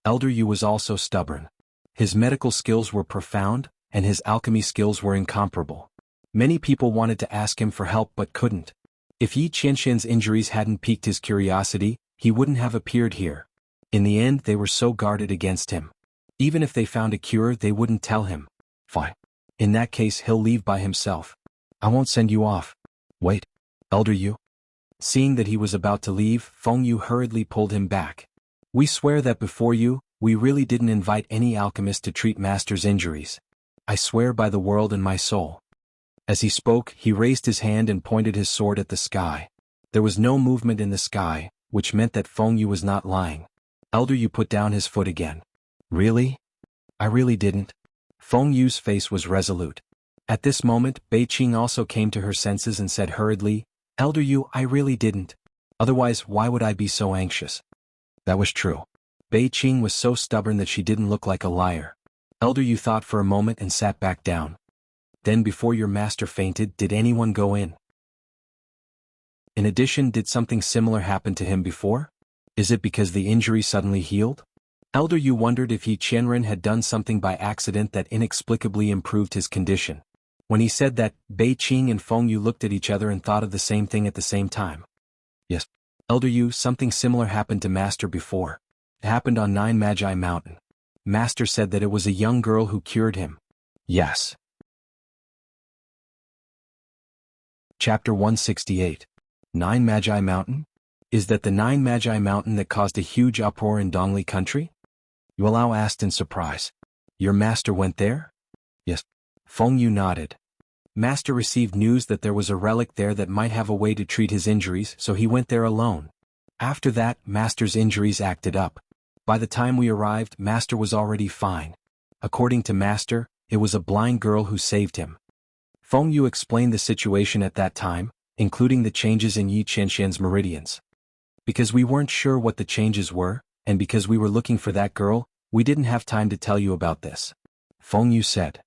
A: Elder Yu was also stubborn. His medical skills were profound, and his alchemy skills were incomparable. Many people wanted to ask him for help but couldn't. If Yi Qianxian's injuries hadn't piqued his curiosity, he wouldn't have appeared here. In the end, they were so guarded against him. Even if they found a cure, they wouldn't tell him. Fine. In that case, he'll leave by himself. I won't send you off. Wait, Elder Yu. Seeing that he was about to leave, Feng Yu hurriedly pulled him back. We swear that before you, we really didn't invite any alchemist to treat master's injuries. I swear by the world and my soul. As he spoke, he raised his hand and pointed his sword at the sky. There was no movement in the sky, which meant that Feng Yu was not lying. Elder Yu put down his foot again. Really? I really didn't. Feng Yu's face was resolute. At this moment, Bei Qing also came to her senses and said hurriedly, Elder Yu, I really didn't. Otherwise, why would I be so anxious? That was true. Bei Qing was so stubborn that she didn't look like a liar. Elder Yu thought for a moment and sat back down. Then before your master fainted, did anyone go in? In addition, did something similar happen to him before? Is it because the injury suddenly healed? Elder Yu wondered if Yi Qianren had done something by accident that inexplicably improved his condition. When he said that, Bei Qing and Feng Yu looked at each other and thought of the same thing at the same time. Yes. Elder Yu, something similar happened to Master before. It happened on Nine Magi Mountain. Master said that it was a young girl who cured him. Yes. Chapter 168. Nine Magi Mountain? Is that the Nine Magi Mountain that caused a huge uproar in Dongli country? Yuelao asked in surprise. Your master went there? Yes. Feng Yu nodded. Master received news that there was a relic there that might have a way to treat his injuries, so he went there alone. After that, Master's injuries acted up. By the time we arrived, Master was already fine. According to Master, it was a blind girl who saved him. Feng Yu explained the situation at that time, including the changes in Yi Qianxian's meridians. Because we weren't sure what the changes were, and because we were looking for that girl, we didn't have time to tell you about this. Feng Yu said.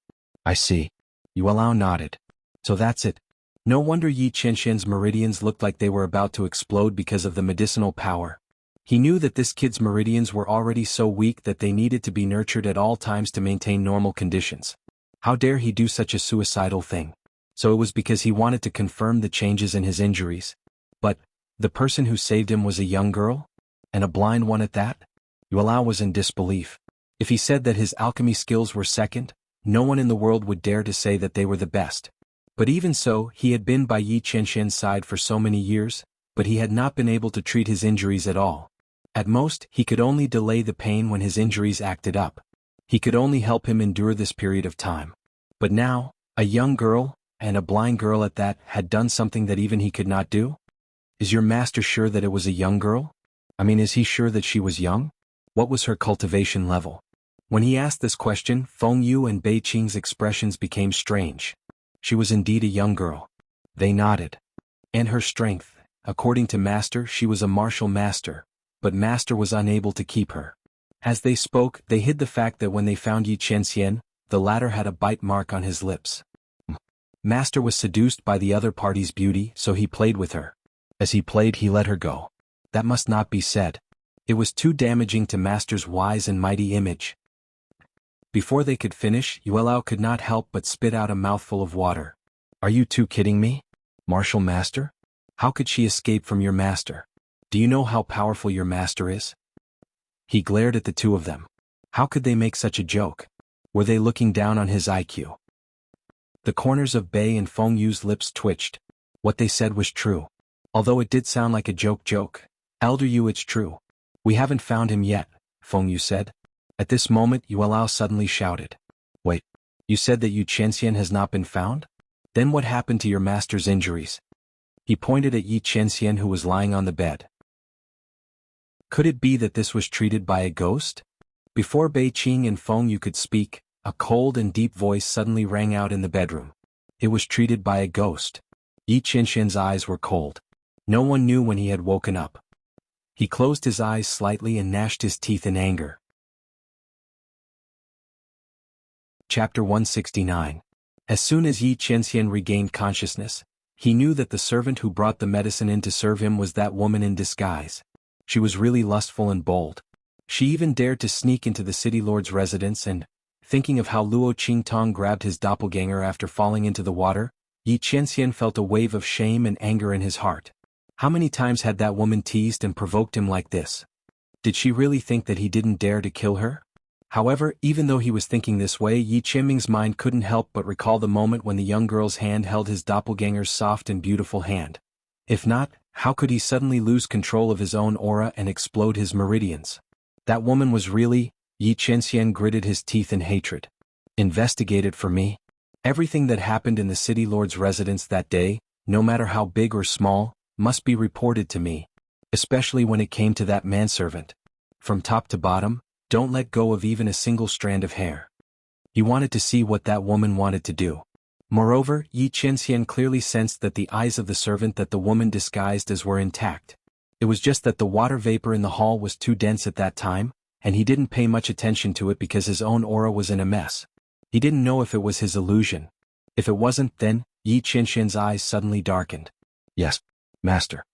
A: I see. Yuelao nodded. So that's it. No wonder Yi Qianxian's meridians looked like they were about to explode because of the medicinal power. He knew that this kid's meridians were already so weak that they needed to be nurtured at all times to maintain normal conditions. How dare he do such a suicidal thing? So it was because he wanted to confirm the changes in his injuries. But, the person who saved him was a young girl? And a blind one at that? Yuelao was in disbelief. If he said that his alchemy skills were second, no one in the world would dare to say that they were the best. But even so, he had been by Yi Qianxian's side for so many years, but he had not been able to treat his injuries at all. At most, he could only delay the pain when his injuries acted up. He could only help him endure this period of time. But now, a young girl, and a blind girl at that, had done something that even he could not do? Is your master sure that it was a young girl? Is he sure that she was young? What was her cultivation level? When he asked this question, Feng Yu and Bei Qing's expressions became strange. She was indeed a young girl. They nodded. And her strength, according to Master, she was a martial master, but Master was unable to keep her. As they spoke, they hid the fact that when they found Yi Qianxian, the latter had a bite mark on his lips. Master was seduced by the other party's beauty, so he played with her. As he played, he let her go. That must not be said. It was too damaging to Master's wise and mighty image. Before they could finish, Yuelao could not help but spit out a mouthful of water. Are you two kidding me? Martial master? How could she escape from your master? Do you know how powerful your master is? He glared at the two of them. How could they make such a joke? Were they looking down on his IQ? The corners of Bei and Feng Yu's lips twitched. What they said was true. Although it did sound like a joke. Elder Yu, it's true. We haven't found him yet, Feng Yu said. At this moment, Yuelao suddenly shouted. Wait, you said that Yi Qianxian has not been found? Then what happened to your master's injuries? He pointed at Yi Qianxian, who was lying on the bed. Could it be that this was treated by a ghost? Before Bei Qing and Feng Yu could speak, a cold and deep voice suddenly rang out in the bedroom. It was treated by a ghost. Yi Qianxian's eyes were cold. No one knew when he had woken up. He closed his eyes slightly and gnashed his teeth in anger. Chapter 169. As soon as Yi Qianxian regained consciousness, he knew that the servant who brought the medicine in to serve him was that woman in disguise. She was really lustful and bold. She even dared to sneak into the city lord's residence and, thinking of how Luo Qingtong grabbed his doppelganger after falling into the water, Yi Qianxian felt a wave of shame and anger in his heart. How many times had that woman teased and provoked him like this? Did she really think that he didn't dare to kill her? However, even though he was thinking this way, Yi Qianming's mind couldn't help but recall the moment when the young girl's hand held his doppelganger's soft and beautiful hand. If not, how could he suddenly lose control of his own aura and explode his meridians? That woman was really... Yi Qianxian gritted his teeth in hatred. Investigate it for me. Everything that happened in the city lord's residence that day, no matter how big or small, must be reported to me. Especially when it came to that manservant. From top to bottom, don't let go of even a single strand of hair. He wanted to see what that woman wanted to do. Moreover, Yi Qianxian clearly sensed that the eyes of the servant that the woman disguised as were intact. It was just that the water vapor in the hall was too dense at that time, and he didn't pay much attention to it because his own aura was in a mess. He didn't know if it was his illusion. If it wasn't, then, Yi Qianxian's eyes suddenly darkened. Yes, master.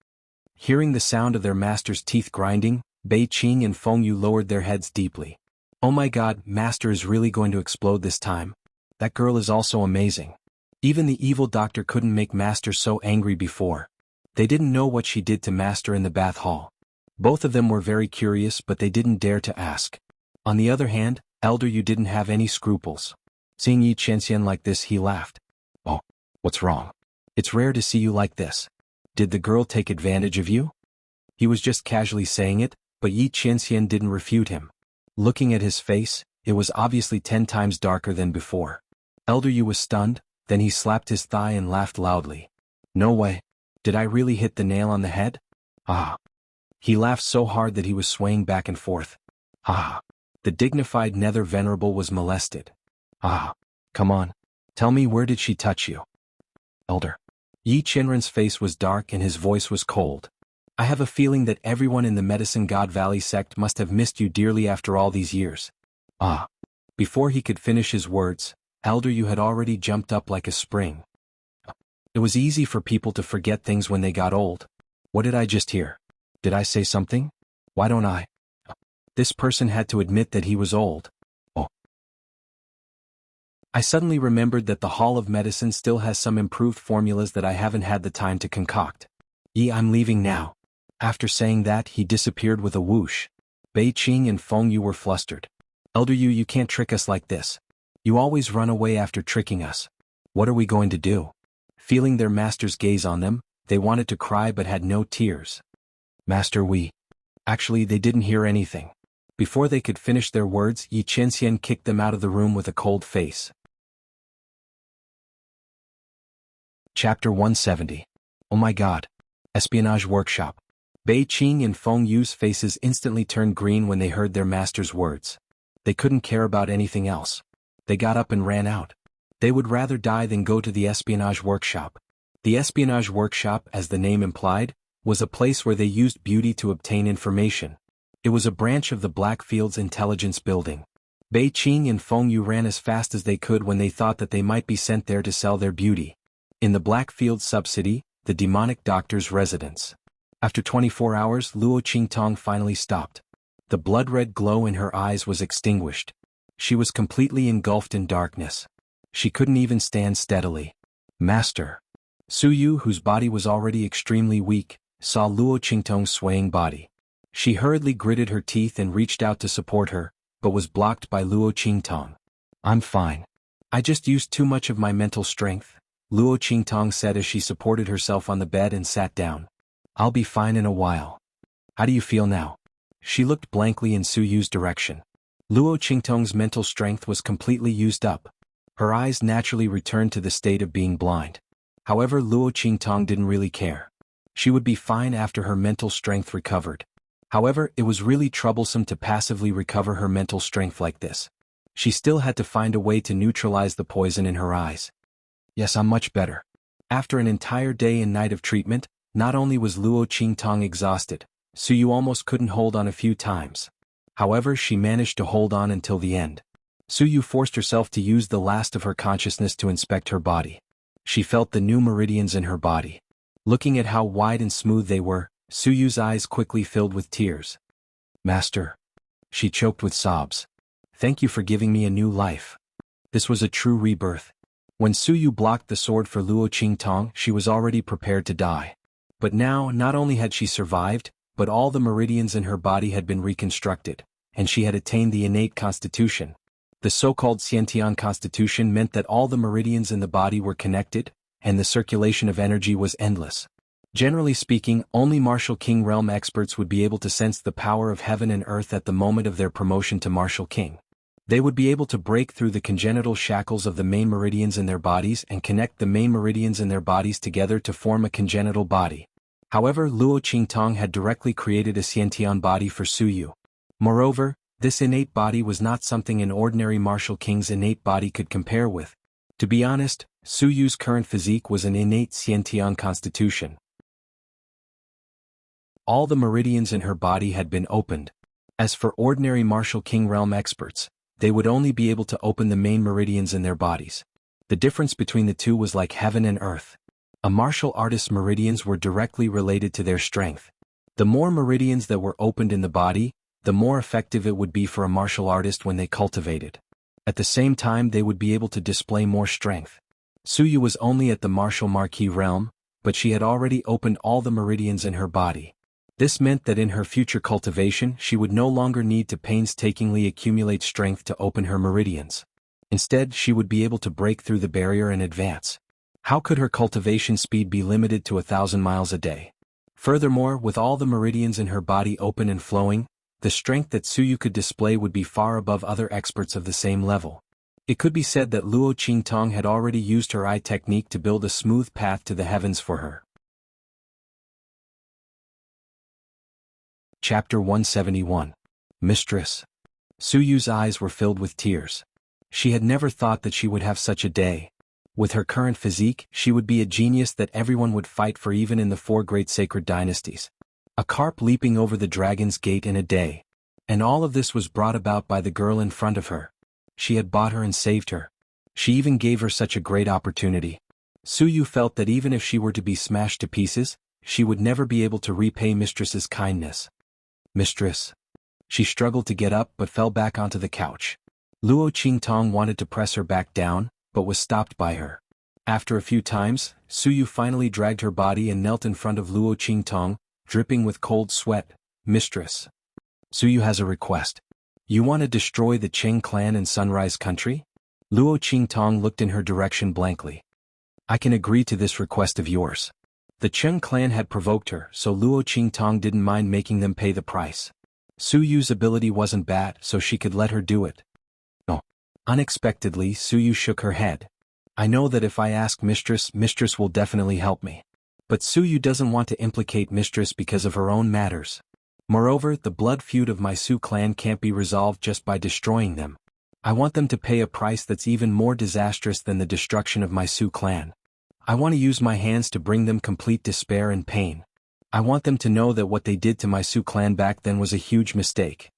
A: Hearing the sound of their master's teeth grinding, Bei Qing and Feng Yu lowered their heads deeply. Oh my god, master is really going to explode this time. That girl is also amazing. Even the evil doctor couldn't make master so angry before. They didn't know what she did to master in the bath hall. Both of them were very curious, but they didn't dare to ask. On the other hand, Elder Yu didn't have any scruples. Seeing Yi Qianxian like this, he laughed. Oh, what's wrong? It's rare to see you like this. Did the girl take advantage of you? He was just casually saying it, but Yi Qianxian didn't refute him. Looking at his face, it was obviously 10 times darker than before. Elder Yu was stunned, then he slapped his thigh and laughed loudly. No way. Did I really hit the nail on the head? Ah. He laughed so hard that he was swaying back and forth. Ah. The dignified Nether Venerable was molested. Ah. Come on. Tell me, where did she touch you? Elder. Yi Qianren's face was dark and his voice was cold. I have a feeling that everyone in the Medicine God Valley sect must have missed you dearly after all these years. Ah. Before he could finish his words, Elder Yu had already jumped up like a spring. It was easy for people to forget things when they got old. What did I just hear? Did I say something? Why don't I? This person had to admit that he was old. Oh. I suddenly remembered that the Hall of Medicine still has some improved formulas that I haven't had the time to concoct. I'm leaving now. After saying that, he disappeared with a whoosh. Bei Qing and Feng Yu were flustered. Elder Yu, you can't trick us like this. You always run away after tricking us. What are we going to do? Feeling their master's gaze on them, they wanted to cry but had no tears. Master, Actually, they didn't hear anything. Before they could finish their words, Yi Qianxian kicked them out of the room with a cold face. Chapter 170. Oh my god. Espionage Workshop. Bei Qing and Feng Yu's faces instantly turned green when they heard their master's words. They couldn't care about anything else. They got up and ran out. They would rather die than go to the Espionage Workshop. The Espionage Workshop, as the name implied, was a place where they used beauty to obtain information. It was a branch of the Blackfield's intelligence building. Bei Qing and Feng Yu ran as fast as they could when they thought that they might be sent there to sell their beauty. In the Blackfield subcity, the demonic doctor's residence. After 24 hours, Luo Qingtong finally stopped. The blood-red glow in her eyes was extinguished. She was completely engulfed in darkness. She couldn't even stand steadily. Master. Su Yu, whose body was already extremely weak, saw Luo Qingtong's swaying body. She hurriedly gritted her teeth and reached out to support her, but was blocked by Luo Qingtong. I'm fine. I just used too much of my mental strength, Luo Qingtong said as she supported herself on the bed and sat down. I'll be fine in a while. How do you feel now? She looked blankly in Su Yu's direction. Luo Qingtong's mental strength was completely used up. Her eyes naturally returned to the state of being blind. However, Luo Qingtong didn't really care. She would be fine after her mental strength recovered. However, it was really troublesome to passively recover her mental strength like this. She still had to find a way to neutralize the poison in her eyes. Yes, I'm much better. After an entire day and night of treatment, not only was Luo Qingtong exhausted, Su Yu almost couldn't hold on a few times. However, she managed to hold on until the end. Su Yu forced herself to use the last of her consciousness to inspect her body. She felt the new meridians in her body. Looking at how wide and smooth they were, Su Yu's eyes quickly filled with tears. Master. She choked with sobs. Thank you for giving me a new life. This was a true rebirth. When Su Yu blocked the sword for Luo Qingtong, she was already prepared to die. But now, not only had she survived, but all the meridians in her body had been reconstructed, and she had attained the innate constitution. The so-called xianxia constitution meant that all the meridians in the body were connected, and the circulation of energy was endless. Generally speaking, only Martial King realm experts would be able to sense the power of heaven and earth at the moment of their promotion to Martial King. They would be able to break through the congenital shackles of the main meridians in their bodies and connect the main meridians in their bodies together to form a congenital body. However, Luo Qingtong had directly created a xiantian body for Su Yu. Moreover, this innate body was not something an ordinary Martial King's innate body could compare with. To be honest, Su Yu's current physique was an innate xiantian constitution. All the meridians in her body had been opened. As for ordinary Martial King realm experts, they would only be able to open the main meridians in their bodies. The difference between the two was like heaven and earth. A martial artist's meridians were directly related to their strength. The more meridians that were opened in the body, the more effective it would be for a martial artist when they cultivated. At the same time, they would be able to display more strength. Su Yu was only at the martial marquis realm, but she had already opened all the meridians in her body. This meant that in her future cultivation she would no longer need to painstakingly accumulate strength to open her meridians. Instead, she would be able to break through the barrier and advance. How could her cultivation speed be limited to 1,000 miles a day? Furthermore, with all the meridians in her body open and flowing, the strength that Su Yu could display would be far above other experts of the same level. It could be said that Luo Qingtong had already used her eye technique to build a smooth path to the heavens for her. Chapter 171. Mistress. Su Yu's eyes were filled with tears. She had never thought that she would have such a day. With her current physique, she would be a genius that everyone would fight for even in the 4 great sacred dynasties. A carp leaping over the dragon's gate in a day. And all of this was brought about by the girl in front of her. She had bought her and saved her. She even gave her such a great opportunity. Su Yu felt that even if she were to be smashed to pieces, she would never be able to repay Mistress's kindness. Mistress. She struggled to get up but fell back onto the couch. Luo Qingtong wanted to press her back down, but was stopped by her. After a few times, Su Yu finally dragged her body and knelt in front of Luo Qingtong, dripping with cold sweat. Mistress. Su Yu has a request. You want to destroy the Qing clan in Sunrise Country? Luo Qingtong looked in her direction blankly. I can agree to this request of yours. The Qing clan had provoked her, so Luo Qingtong didn't mind making them pay the price. Su Yu's ability wasn't bad, so she could let her do it. No. Unexpectedly, Su Yu shook her head. I know that if I ask Mistress will definitely help me. But Su Yu doesn't want to implicate Mistress because of her own matters. Moreover, the blood feud of my Su clan can't be resolved just by destroying them. I want them to pay a price that's even more disastrous than the destruction of my Su clan. I want to use my hands to bring them complete despair and pain. I want them to know that what they did to my Su clan back then was a huge mistake.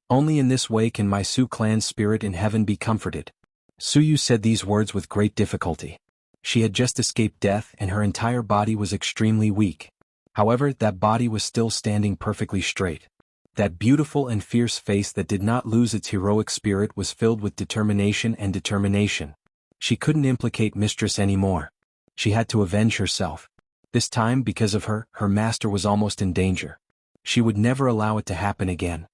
A: Only in this way can my Su clan's spirit in heaven be comforted. Suyu said these words with great difficulty. She had just escaped death and her entire body was extremely weak. However, that body was still standing perfectly straight. That beautiful and fierce face that did not lose its heroic spirit was filled with determination and determination. She couldn't implicate Mistress anymore. She had to avenge herself. This time, because of her, her master was almost in danger. She would never allow it to happen again.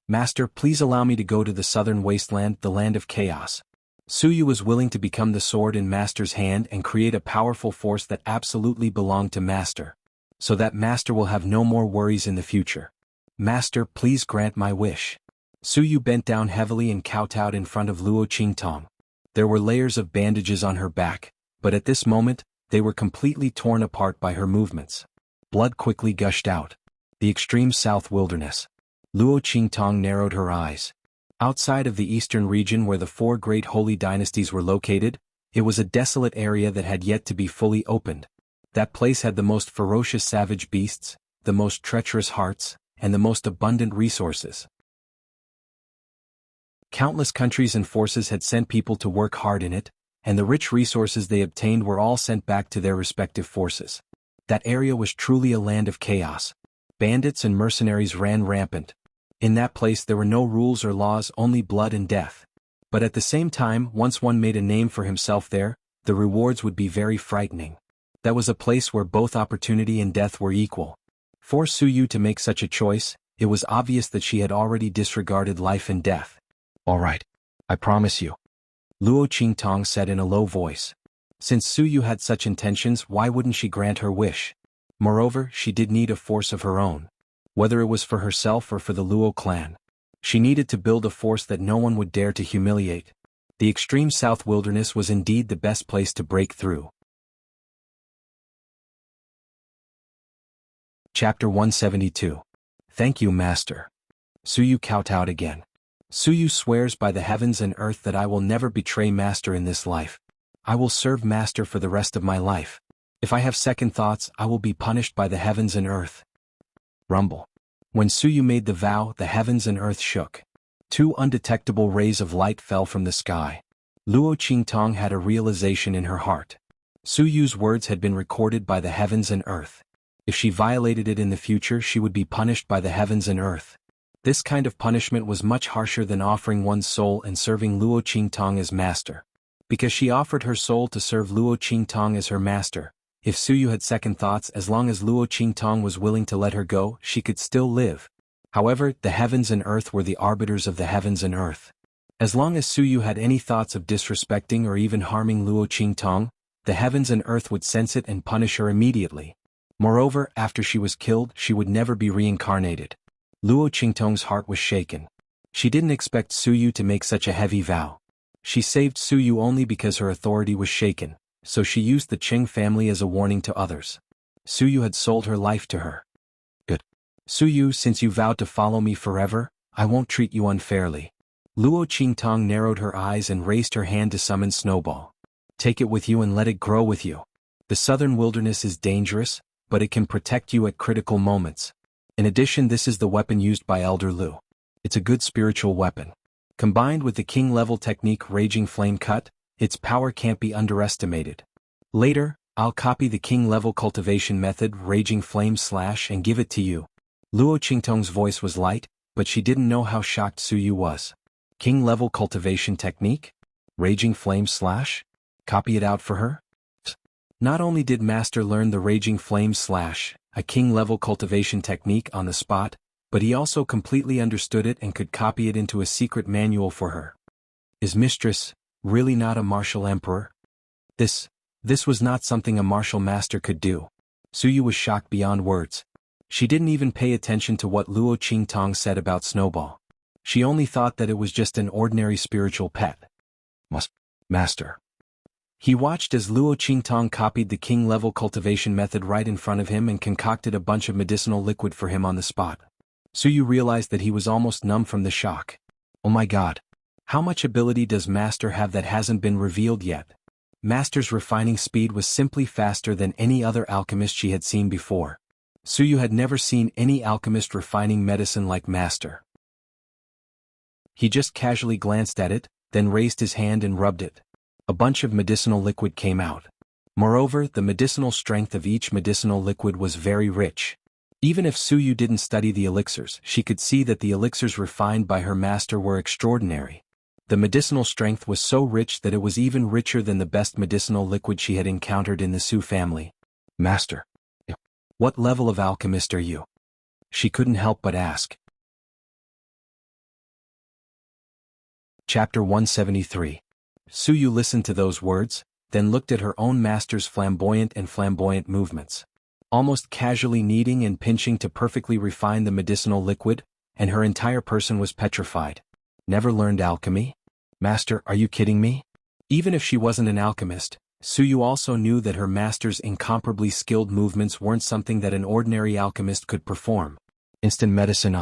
A: Master, please allow me to go to the southern wasteland, the land of chaos. Suyu was willing to become the sword in Master's hand and create a powerful force that absolutely belonged to Master, so that Master will have no more worries in the future. Master, please grant my wish. Suyu bent down heavily and kowtowed in front of Luo Qingtong. There were layers of bandages on her back, but at this moment, they were completely torn apart by her movements. Blood quickly gushed out. The extreme south wilderness. Luo Qingtong narrowed her eyes. Outside of the eastern region where the 4 great holy dynasties were located, it was a desolate area that had yet to be fully opened. That place had the most ferocious savage beasts, the most treacherous hearts, and the most abundant resources. Countless countries and forces had sent people to work hard in it, and the rich resources they obtained were all sent back to their respective forces. That area was truly a land of chaos. Bandits and mercenaries ran rampant. In that place there were no rules or laws, only blood and death. But at the same time, once one made a name for himself there, the rewards would be very frightening. That was a place where both opportunity and death were equal. For Suyu to make such a choice, it was obvious that she had already disregarded life and death. All right. I promise you. Luo Qingtong said in a low voice. Since Suyu had such intentions, why wouldn't she grant her wish? Moreover, she did need a force of her own. Whether it was for herself or for the Luo clan. She needed to build a force that no one would dare to humiliate. The extreme south wilderness was indeed the best place to break through. Chapter 172. Thank you, Master. Suyu kowtowed again. Suyu swears by the heavens and earth that I will never betray Master in this life. I will serve Master for the rest of my life. If I have second thoughts, I will be punished by the heavens and earth. Rumble. When Suyu made the vow, the heavens and earth shook. 2 undetectable rays of light fell from the sky. Luo Qingtong had a realization in her heart. Suyu's words had been recorded by the heavens and earth. If she violated it in the future, she would be punished by the heavens and earth. This kind of punishment was much harsher than offering one's soul and serving Luo Qingtong as master. Because she offered her soul to serve Luo Qingtong as her master, if Suyu had second thoughts, as long as Luo Qingtong was willing to let her go, she could still live. However, the heavens and earth were the arbiters of the heavens and earth. As long as Suyu had any thoughts of disrespecting or even harming Luo Qingtong, the heavens and earth would sense it and punish her immediately. Moreover, after she was killed, she would never be reincarnated. Luo Qingtong's heart was shaken. She didn't expect Suyu to make such a heavy vow. She saved Suyu only because her authority was shaken, so she used the Qing family as a warning to others. Suyu had sold her life to her. Good. Suyu, since you vowed to follow me forever, I won't treat you unfairly. Luo Qingtong narrowed her eyes and raised her hand to summon Snowball. Take it with you and let it grow with you. The southern wilderness is dangerous, but it can protect you at critical moments. In addition, this is the weapon used by Elder Lu. It's a good spiritual weapon. Combined with the king-level technique Raging Flame Cut, its power can't be underestimated. Later, I'll copy the king-level cultivation method Raging Flame Slash and give it to you. Luo Qingtong's voice was light, but she didn't know how shocked Suyu was. King-level cultivation technique? Raging Flame Slash? Copy it out for her? Not only did Master learn the Raging Flame Slash, a king-level cultivation technique, on the spot, but he also completely understood it and could copy it into a secret manual for her. Is Mistress really not a martial emperor? This was not something a martial master could do. Suyu was shocked beyond words. She didn't even pay attention to what Luo Qingtong said about Snowball. She only thought that it was just an ordinary spiritual pet. Master. He watched as Luo Qingtong copied the king-level cultivation method right in front of him and concocted a bunch of medicinal liquid for him on the spot. Suyu realized that he was almost numb from the shock. Oh my god. How much ability does Master have that hasn't been revealed yet? Master's refining speed was simply faster than any other alchemist she had seen before. Suyu had never seen any alchemist refining medicine like Master. He just casually glanced at it, then raised his hand and rubbed it. A bunch of medicinal liquid came out. Moreover, the medicinal strength of each medicinal liquid was very rich. Even if Suyu didn't study the elixirs, she could see that the elixirs refined by her master were extraordinary. The medicinal strength was so rich that it was even richer than the best medicinal liquid she had encountered in the Su family. Master, what level of alchemist are you? She couldn't help but ask. Chapter 173. Suyu listened to those words, then looked at her own master's flamboyant movements. Almost casually kneading and pinching to perfectly refine the medicinal liquid, and her entire person was petrified. Never learned alchemy? Master, are you kidding me? Even if she wasn't an alchemist, Suyu also knew that her master's incomparably skilled movements weren't something that an ordinary alchemist could perform. Instant medicine.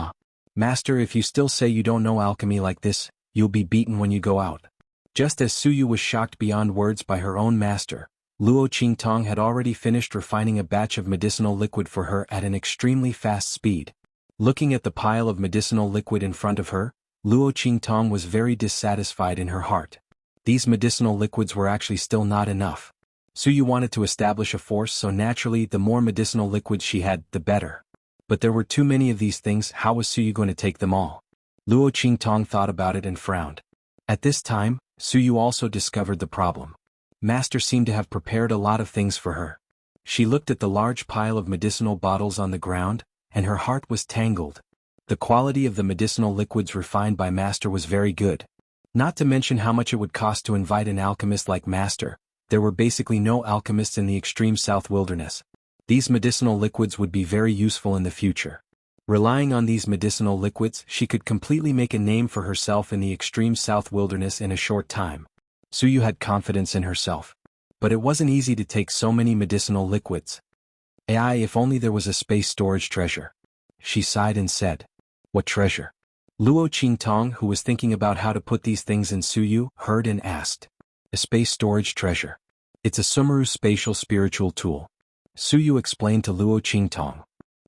A: Master, if you still say you don't know alchemy like this, you'll be beaten when you go out. Just as Suyu was shocked beyond words by her own master, Luo Qingtong had already finished refining a batch of medicinal liquid for her at an extremely fast speed. Looking at the pile of medicinal liquid in front of her, Luo Qingtong was very dissatisfied in her heart. These medicinal liquids were actually still not enough. Suyu wanted to establish a force, so naturally the more medicinal liquids she had, the better. But there were too many of these things. How was Suyu going to take them all? Luo Qingtong thought about it and frowned. At this time, Suyu also discovered the problem. Master seemed to have prepared a lot of things for her. She looked at the large pile of medicinal bottles on the ground, and her heart was tangled. The quality of the medicinal liquids refined by Master was very good. Not to mention how much it would cost to invite an alchemist like Master. There were basically no alchemists in the extreme south wilderness. These medicinal liquids would be very useful in the future. Relying on these medicinal liquids, she could completely make a name for herself in the extreme south wilderness in a short time. Suyu had confidence in herself. But it wasn't easy to take so many medicinal liquids. Ai, if only there was a space storage treasure. She sighed and said. What treasure? Luo Qingtong, who was thinking about how to put these things in Suyu, heard and asked. A space storage treasure. It's a Sumeru spatial spiritual tool. Suyu explained to Luo Qingtong.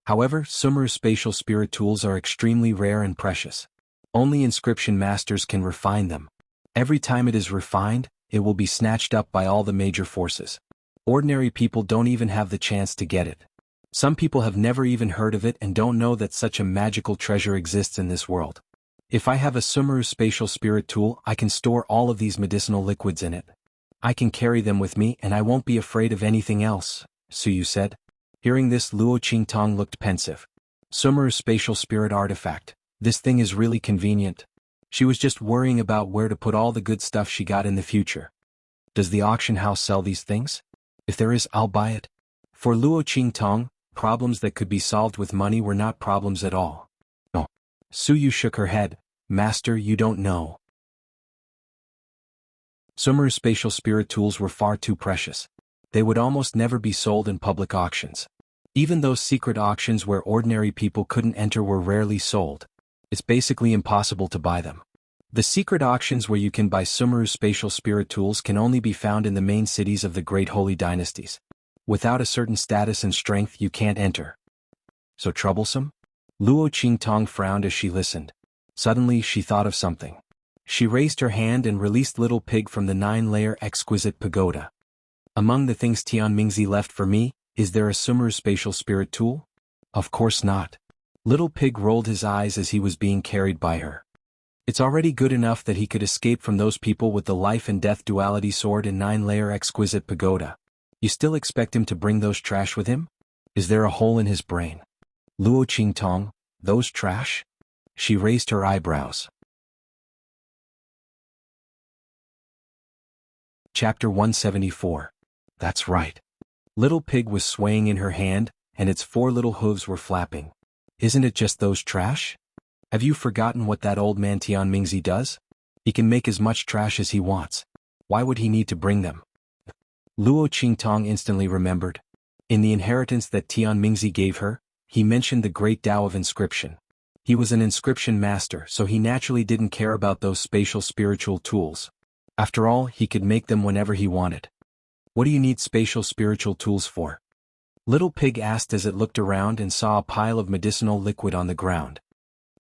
A: However, Sumeru spatial spirit tools are extremely rare and precious. Only inscription masters can refine them. Every time it is refined, it will be snatched up by all the major forces. Ordinary people don't even have the chance to get it. Some people have never even heard of it and don't know that such a magical treasure exists in this world. If I have a Sumeru spatial spirit tool, I can store all of these medicinal liquids in it. I can carry them with me and I won't be afraid of anything else, Suyu said. Hearing this, Luo Qingtong looked pensive. Sumeru spatial spirit artifact. This thing is really convenient. She was just worrying about where to put all the good stuff she got in the future. Does the auction house sell these things? If there is, I'll buy it. For Luo Qingtong, problems that could be solved with money were not problems at all. No. Suyu shook her head. Master, you don't know. Sumeru spatial spirit tools were far too precious. They would almost never be sold in public auctions. Even those secret auctions where ordinary people couldn't enter were rarely sold. It's basically impossible to buy them. The secret auctions where you can buy Sumeru spatial spirit tools can only be found in the main cities of the great holy dynasties. Without a certain status and strength, you can't enter. So troublesome? Luo Qingtong frowned as she listened. Suddenly, she thought of something. She raised her hand and released Little Pig from the 9-layer exquisite pagoda. Among the things Tianmingzi left for me, is there a Sumeru spatial spirit tool? Of course not. Little Pig rolled his eyes as he was being carried by her. It's already good enough that he could escape from those people with the life and death duality sword and 9-layer exquisite pagoda. You still expect him to bring those trash with him? Is there a hole in his brain? Luo Qingtong, those trash? She raised her eyebrows. Chapter 174. That's right. Little Pig was swaying in her hand, and its 4 little hooves were flapping. Isn't it just those trash? Have you forgotten what that old man Tianmingzi does? He can make as much trash as he wants. Why would he need to bring them? Luo Qingtong instantly remembered. In the inheritance that Tianmingzi gave her, he mentioned the great Tao of inscription. He was an inscription master, so he naturally didn't care about those spatial spiritual tools. After all, he could make them whenever he wanted. What do you need spatial spiritual tools for? Little Pig asked as it looked around and saw a pile of medicinal liquid on the ground.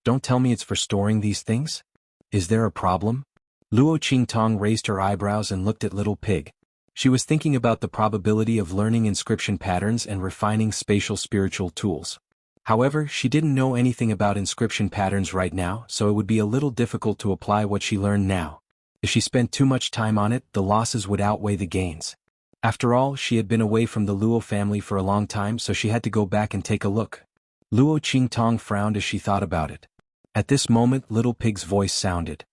A: Don't tell me it's for storing these things? Is there a problem? Luo Qingtong raised her eyebrows and looked at Little Pig. She was thinking about the probability of learning inscription patterns and refining spatial spiritual tools. However, she didn't know anything about inscription patterns right now, so it would be a little difficult to apply what she learned now. If she spent too much time on it, the losses would outweigh the gains. After all, she had been away from the Luo family for a long time, so she had to go back and take a look. Luo Qingtong frowned as she thought about it. At this moment, Little Pig's voice sounded.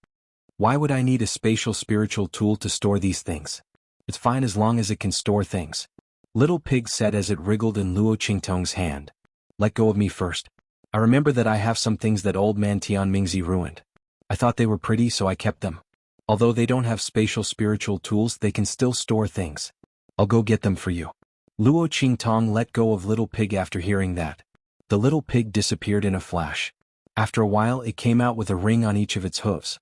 A: Why would I need a spatial spiritual tool to store these things? It's fine as long as it can store things. Little Pig said as it wriggled in Luo Qingtong's hand. Let go of me first. I remember that I have some things that old man Tian Mingzi ruined. I thought they were pretty, so I kept them. Although they don't have spatial spiritual tools, they can still store things. I'll go get them for you. Luo Qingtong let go of Little Pig after hearing that. The little pig disappeared in a flash. After a while, it came out with a ring on each of its hooves.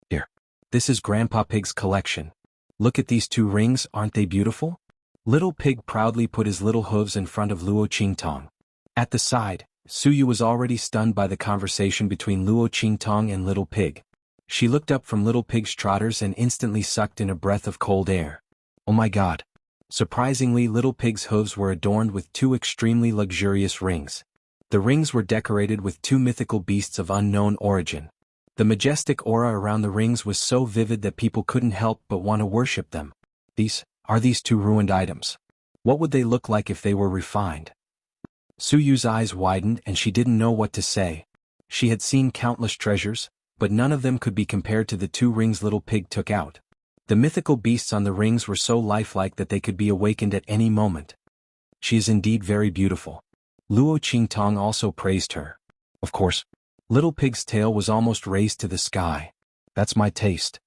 A: Here. This is Grandpa Pig's collection. Look at these 2 rings, aren't they beautiful? Little Pig proudly put his little hooves in front of Luo Qingtong. At the side, Suyu was already stunned by the conversation between Luo Qingtong and Little Pig. She looked up from Little Pig's trotters and instantly sucked in a breath of cold air. Oh my God. Surprisingly, Little Pig's hooves were adorned with 2 extremely luxurious rings. The rings were decorated with 2 mythical beasts of unknown origin. The majestic aura around the rings was so vivid that people couldn't help but want to worship them. These 2 ruined items. What would they look like if they were refined? Suyu's eyes widened and she didn't know what to say. She had seen countless treasures, but none of them could be compared to the 2 rings Little Pig took out. The mythical beasts on the rings were so lifelike that they could be awakened at any moment. She is indeed very beautiful. Luo Qingtong also praised her. Of course. Little Pig's tail was almost raised to the sky. That's my taste.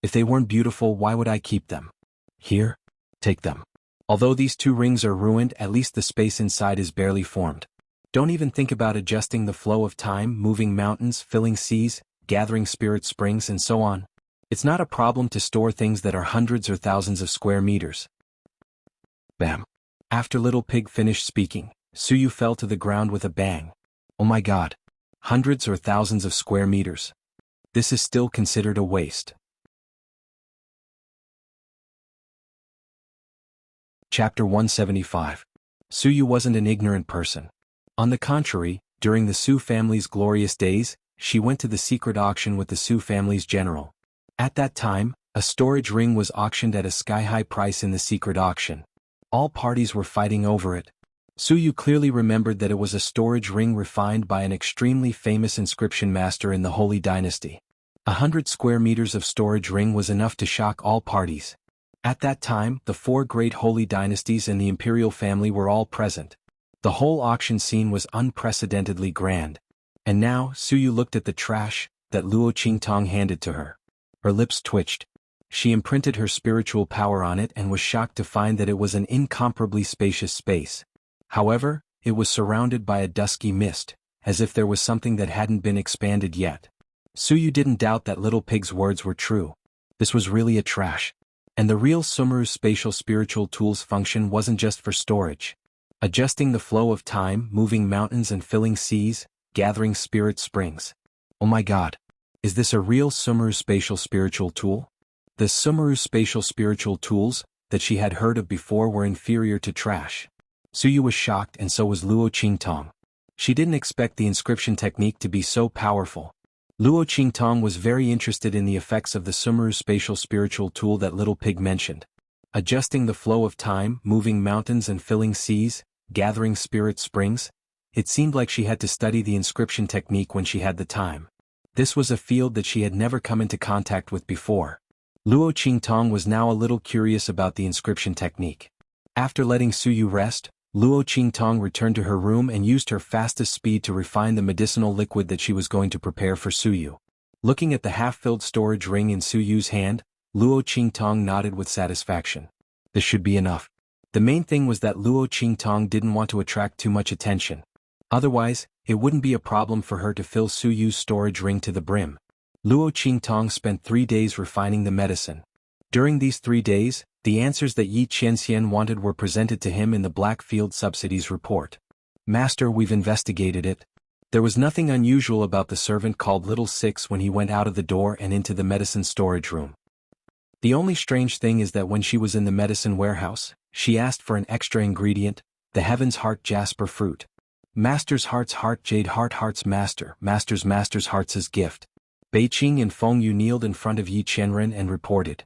A: If they weren't beautiful, why would I keep them? Here, take them. Although these 2 rings are ruined, at least the space inside is barely formed. Don't even think about adjusting the flow of time, moving mountains, filling seas, gathering spirit springs, and so on. It's not a problem to store things that are hundreds or thousands of square meters. Bam. After Little Pig finished speaking, Suyu fell to the ground with a bang. Oh my God. Hundreds or thousands of square meters. This is still considered a waste. Chapter 175. Suyu wasn't an ignorant person. On the contrary, during the Su family's glorious days, she went to the secret auction with the Su family's general. At that time, a storage ring was auctioned at a sky-high price in the secret auction. All parties were fighting over it. Suyu clearly remembered that it was a storage ring refined by an extremely famous inscription master in the Holy Dynasty. 100 square meters of storage ring was enough to shock all parties. At that time, the 4 great holy dynasties and the imperial family were all present. The whole auction scene was unprecedentedly grand. And now, Suyu looked at the trash that Luo Qingtong handed to her. Her lips twitched. She imprinted her spiritual power on it and was shocked to find that it was an incomparably spacious space. However, it was surrounded by a dusky mist, as if there was something that hadn't been expanded yet. Suyu didn't doubt that Little Pig's words were true. This was really a trash. And the real Sumeru's spatial spiritual tools function wasn't just for storage. Adjusting the flow of time, moving mountains and filling seas, gathering spirit springs. Oh my God. Is this a real Sumeru spatial spiritual tool? The Sumeru spatial spiritual tools that she had heard of before were inferior to trash. Suyu was shocked and so was Luo Qingtong. She didn't expect the inscription technique to be so powerful. Luo Qingtong was very interested in the effects of the Sumeru spatial spiritual tool that Little Pig mentioned. Adjusting the flow of time, moving mountains and filling seas, gathering spirit springs. It seemed like she had to study the inscription technique when she had the time. This was a field that she had never come into contact with before. Luo Qingtong was now a little curious about the inscription technique. After letting Suyu rest, Luo Qingtong returned to her room and used her fastest speed to refine the medicinal liquid that she was going to prepare for Suyu. Looking at the half-filled storage ring in Suyu's hand, Luo Qingtong nodded with satisfaction. This should be enough. The main thing was that Luo Qingtong didn't want to attract too much attention. Otherwise, it wouldn't be a problem for her to fill Suyu's storage ring to the brim. Luo Qingtong spent 3 days refining the medicine. During these 3 days, The answers that Yi Qianxian wanted were presented to him in the Blackfield Subsidies report. Master, we've investigated it. There was nothing unusual about the servant called Little Six when he went out of the door and into the medicine storage room. The only strange thing is that when she was in the medicine warehouse, she asked for an extra ingredient, the Heaven's Heart Jasper fruit. Master's Heart's Heart Jade Heart's Master's Heart's gift. Beiqing and Feng Yu kneeled in front of Yi Qianren and reported.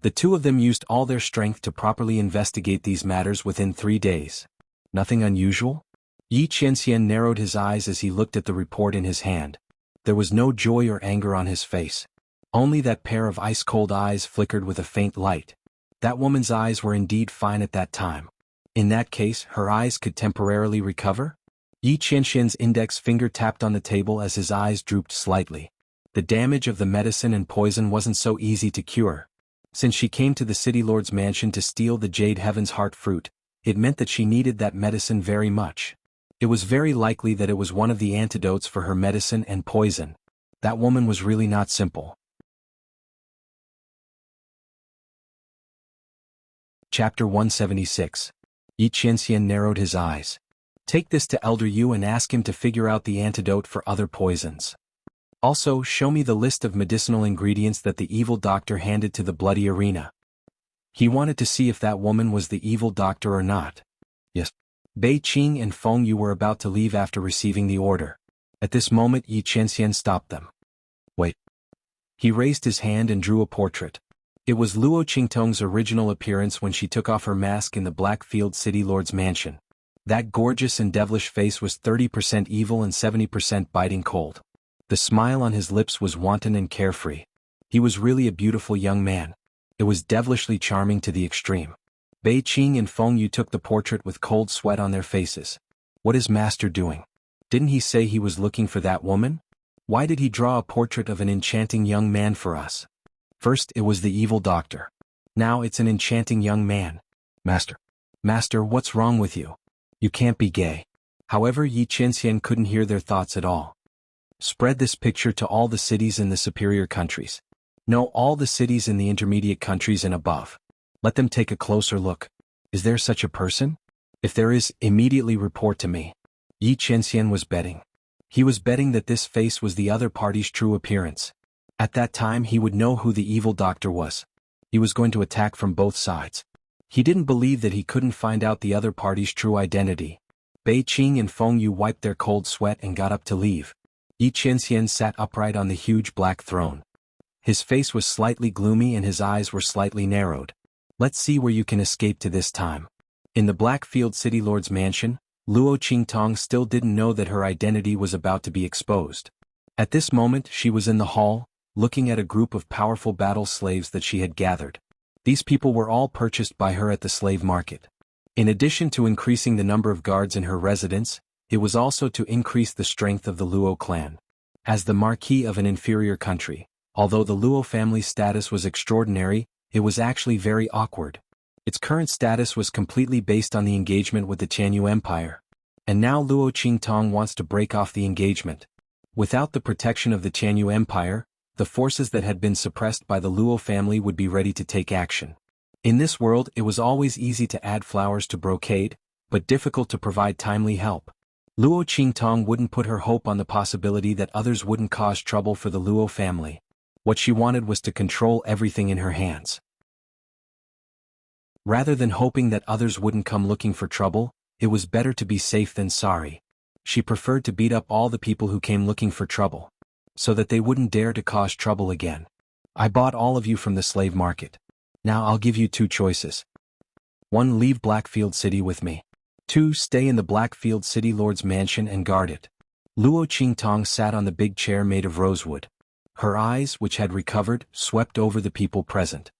A: The two of them used all their strength to properly investigate these matters within 3 days. Nothing unusual? Yi Qianxian narrowed his eyes as he looked at the report in his hand. There was no joy or anger on his face. Only that pair of ice-cold eyes flickered with a faint light. That woman's eyes were indeed fine at that time. In that case, her eyes could temporarily recover? Yi Qianxian's index finger tapped on the table as his eyes drooped slightly. The damage of the medicine and poison wasn't so easy to cure. Since she came to the city lord's mansion to steal the Jade Heaven's Heart fruit, it meant that she needed that medicine very much. It was very likely that it was one of the antidotes for her medicine and poison. That woman was really not simple. Chapter 176. Yi Qianxian narrowed his eyes. Take this to Elder Yu and ask him to figure out the antidote for other poisons. Also, show me the list of medicinal ingredients that the evil doctor handed to the bloody arena. He wanted to see if that woman was the evil doctor or not. Yes. Beiqing and Feng Yu were about to leave after receiving the order. At this moment Yi Qianxian stopped them. Wait. He raised his hand and drew a portrait. It was Luo Qingtong's original appearance when she took off her mask in the Blackfield City Lord's mansion. That gorgeous and devilish face was 30% evil and 70% biting cold. The smile on his lips was wanton and carefree. He was really a beautiful young man. It was devilishly charming to the extreme. Beiqing and Feng Yu took the portrait with cold sweat on their faces. What is Master doing? Didn't he say he was looking for that woman? Why did he draw a portrait of an enchanting young man for us? First it was the evil doctor. Now it's an enchanting young man. Master, what's wrong with you? You can't be gay. However, Yi Qianxian couldn't hear their thoughts at all. Spread this picture to all the cities in the superior countries. No, all the cities in the intermediate countries and above. Let them take a closer look. Is there such a person? If there is, immediately report to me. Yi Qianxian was betting. He was betting that this face was the other party's true appearance. At that time he would know who the evil doctor was. He was going to attack from both sides. He didn't believe that he couldn't find out the other party's true identity. Beiqing and Feng Yu wiped their cold sweat and got up to leave. Yi Qianxian sat upright on the huge black throne. His face was slightly gloomy and his eyes were slightly narrowed. Let's see where you can escape to this time. In the Blackfield City Lord's mansion, Luo Qingtong still didn't know that her identity was about to be exposed. At this moment she was in the hall, looking at a group of powerful battle slaves that she had gathered. These people were all purchased by her at the slave market. In addition to increasing the number of guards in her residence, it was also to increase the strength of the Luo clan. As the marquis of an inferior country, although the Luo family's status was extraordinary, it was actually very awkward. Its current status was completely based on the engagement with the Xianhu Empire. And now Luo Qingtong wants to break off the engagement. Without the protection of the Xianhu Empire, the forces that had been suppressed by the Luo family would be ready to take action. In this world it was always easy to add flowers to brocade, but difficult to provide timely help. Luo Qingtong wouldn't put her hope on the possibility that others wouldn't cause trouble for the Luo family. What she wanted was to control everything in her hands. Rather than hoping that others wouldn't come looking for trouble, it was better to be safe than sorry. She preferred to beat up all the people who came looking for trouble, so that they wouldn't dare to cause trouble again. I bought all of you from the slave market. Now I'll give you 2 choices. 1. Leave Blackfield City with me. 2. Stay in the Blackfield City Lord's mansion and guard it. Luo Qingtong sat on the big chair made of rosewood. Her eyes, which had recovered, swept over the people present.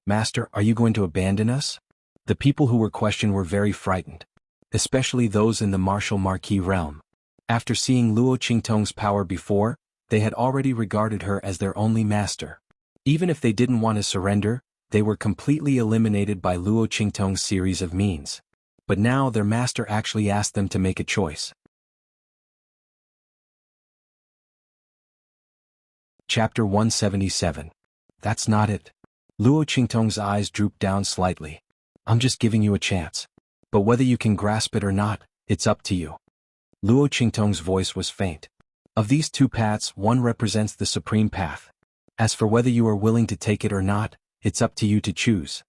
A: Master, are you going to abandon us? The people who were questioned were very frightened, especially those in the martial marquis realm. After seeing Luo Qingtong's power before, they had already regarded her as their only master. Even if they didn't want to surrender, they were completely eliminated by Luo Qingtong's series of means. But now their master actually asked them to make a choice. Chapter 177. That's not it. Luo Qingtong's eyes drooped down slightly. I'm just giving you a chance. But whether you can grasp it or not, it's up to you. Luo Qingtong's voice was faint. Of these two paths, one represents the supreme path. As for whether you are willing to take it or not, it's up to you to choose.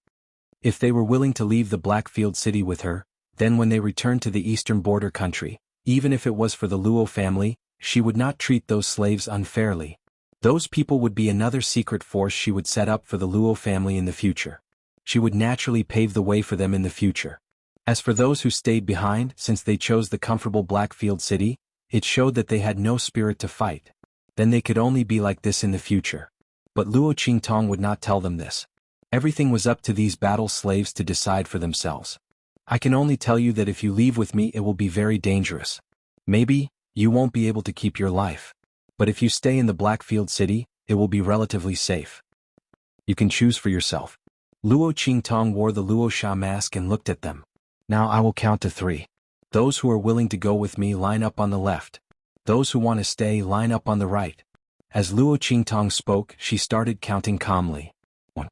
A: If they were willing to leave the Blackfield city with her, then when they returned to the eastern border country, even if it was for the Luo family, she would not treat those slaves unfairly. Those people would be another secret force she would set up for the Luo family in the future. She would naturally pave the way for them in the future. As for those who stayed behind, since they chose the comfortable Blackfield city, it showed that they had no spirit to fight. Then they could only be like this in the future. But Luo Qingtong would not tell them this. Everything was up to these battle slaves to decide for themselves. I can only tell you that if you leave with me it will be very dangerous. Maybe, you won't be able to keep your life. But if you stay in the Blackfield city, it will be relatively safe. You can choose for yourself. Luo Qingtong wore the Luo Sha mask and looked at them. Now I will count to 3. Those who are willing to go with me line up on the left. Those who want to stay line up on the right. As Luo Qingtong spoke, she started counting calmly. 1.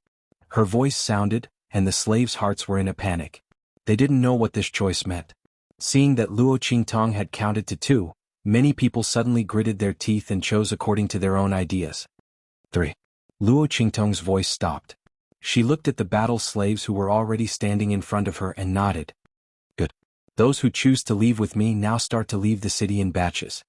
A: Her voice sounded, and the slaves' hearts were in a panic. They didn't know what this choice meant. Seeing that Luo Qingtong had counted to 2, many people suddenly gritted their teeth and chose according to their own ideas. 3. Luo Qingtong's voice stopped. She looked at the battle slaves who were already standing in front of her and nodded. Good. Those who choose to leave with me now start to leave the city in batches.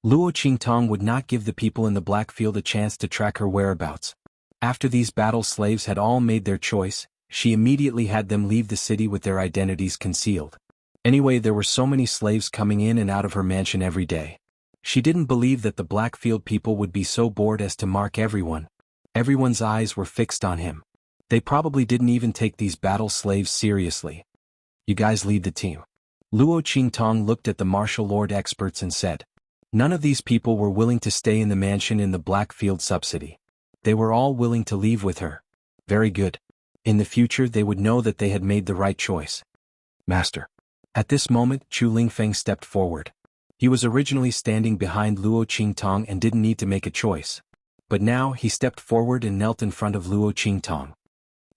A: Luo Qingtong would not give the people in the Blackfield a chance to track her whereabouts. After these battle slaves had all made their choice, she immediately had them leave the city with their identities concealed. Anyway, there were so many slaves coming in and out of her mansion every day. She didn't believe that the Blackfield people would be so bored as to mark everyone. Everyone's eyes were fixed on him. They probably didn't even take these battle slaves seriously. You guys lead the team. Luo Qingtong looked at the martial lord experts and said. None of these people were willing to stay in the mansion in the Blackfield subcity. They were all willing to leave with her. Very good. In the future they would know that they had made the right choice. Master. At this moment, Chu Lingfeng stepped forward. He was originally standing behind Luo Qingtong and didn't need to make a choice. But now he stepped forward and knelt in front of Luo Qingtong.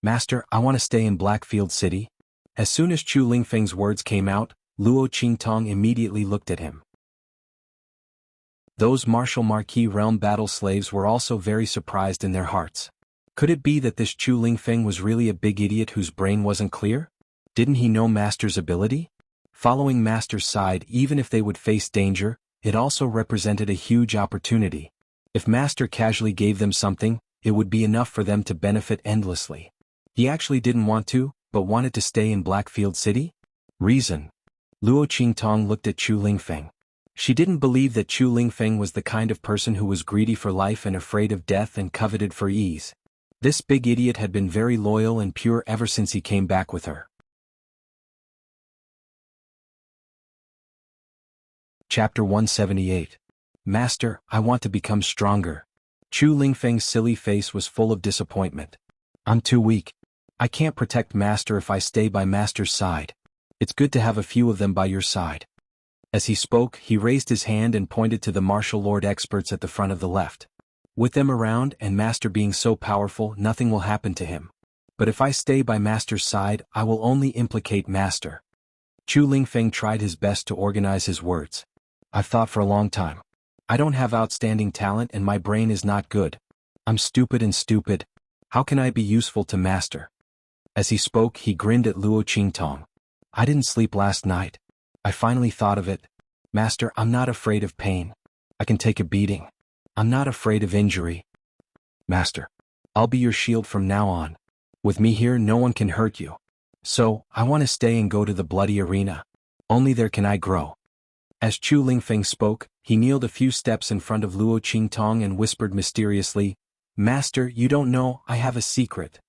A: Master, I want to stay in Blackfield City. As soon as Chu Lingfeng's words came out, Luo Qingtong immediately looked at him. Those martial marquis realm battle slaves were also very surprised in their hearts. Could it be that this Chu Lingfeng was really a big idiot whose brain wasn't clear? Didn't he know Master's ability? Following Master's side even if they would face danger, it also represented a huge opportunity. If Master casually gave them something, it would be enough for them to benefit endlessly. He actually didn't want to, but wanted to stay in Blackfield City? Reason. Luo Qingtong looked at Chu Lingfeng. She didn't believe that Chu Lingfeng was the kind of person who was greedy for life and afraid of death and coveted for ease. This big idiot had been very loyal and pure ever since he came back with her. Chapter 178. Master, I want to become stronger. Chu Lingfeng's silly face was full of disappointment. I'm too weak. I can't protect Master if I stay by Master's side. It's good to have a few of them by your side. As he spoke, he raised his hand and pointed to the martial lord experts at the front of the left. With them around and Master being so powerful, nothing will happen to him. But if I stay by Master's side, I will only implicate Master. Chu Lingfeng tried his best to organize his words. I've thought for a long time. I don't have outstanding talent and my brain is not good. I'm stupid and stupid. How can I be useful to Master? As he spoke, he grinned at Luo Qingtong. I didn't sleep last night. I finally thought of it. Master, I'm not afraid of pain. I can take a beating. I'm not afraid of injury. Master, I'll be your shield from now on. With me here, no one can hurt you. So, I want to stay and go to the bloody arena. Only there can I grow. As Chu Lingfeng spoke, he kneeled a few steps in front of Luo Qingtong and whispered mysteriously, Master, you don't know, I have a secret.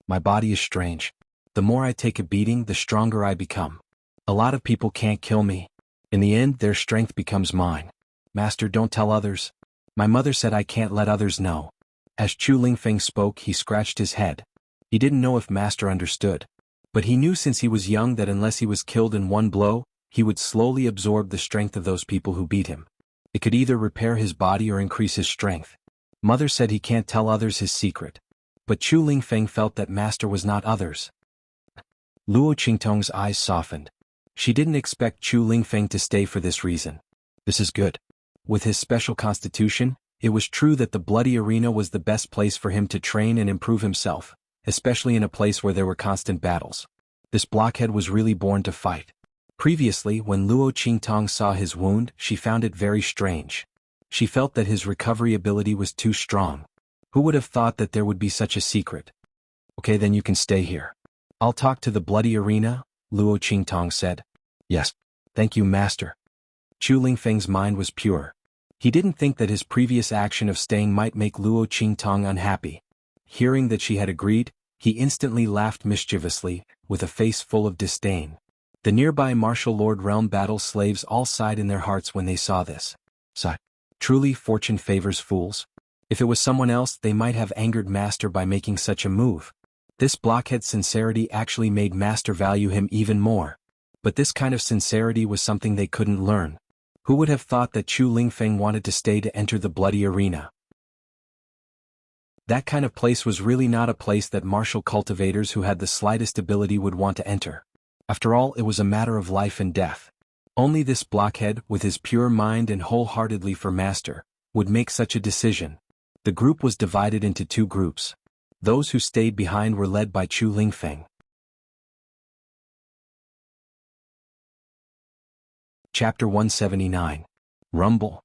A: My body is strange. The more I take a beating, the stronger I become. A lot of people can't kill me. In the end, their strength becomes mine. Master, don't tell others. My mother said I can't let others know. As Chu Lingfeng spoke, he scratched his head. He didn't know if Master understood. But he knew since he was young that unless he was killed in one blow, he would slowly absorb the strength of those people who beat him. It could either repair his body or increase his strength. Mother said he can't tell others his secret. But Chu Lingfeng felt that master was not others. Luo Qingtong's eyes softened. She didn't expect Chu Lingfeng to stay for this reason. This is good. With his special constitution, it was true that the bloody arena was the best place for him to train and improve himself, especially in a place where there were constant battles. This blockhead was really born to fight. Previously, when Luo Qingtong saw his wound, she found it very strange. She felt that his recovery ability was too strong. Who would have thought that there would be such a secret? Okay, then you can stay here. I'll talk to the bloody arena, Luo Qingtong said. Yes. Thank you, master. Chu Lingfeng's mind was pure. He didn't think that his previous action of staying might make Luo Qingtong unhappy. Hearing that she had agreed, he instantly laughed mischievously, with a face full of disdain. The nearby martial lord realm battle slaves all sighed in their hearts when they saw this. Sigh. Truly fortune favors fools. If it was someone else, they might have angered master by making such a move. This blockhead's sincerity actually made master value him even more. But this kind of sincerity was something they couldn't learn. Who would have thought that Chu Lingfeng wanted to stay to enter the bloody arena? That kind of place was really not a place that martial cultivators who had the slightest ability would want to enter. After all, it was a matter of life and death. Only this blockhead, with his pure mind and wholeheartedly for master, would make such a decision. The group was divided into two groups. Those who stayed behind were led by Chu Lingfeng. Chapter 179. Rumble.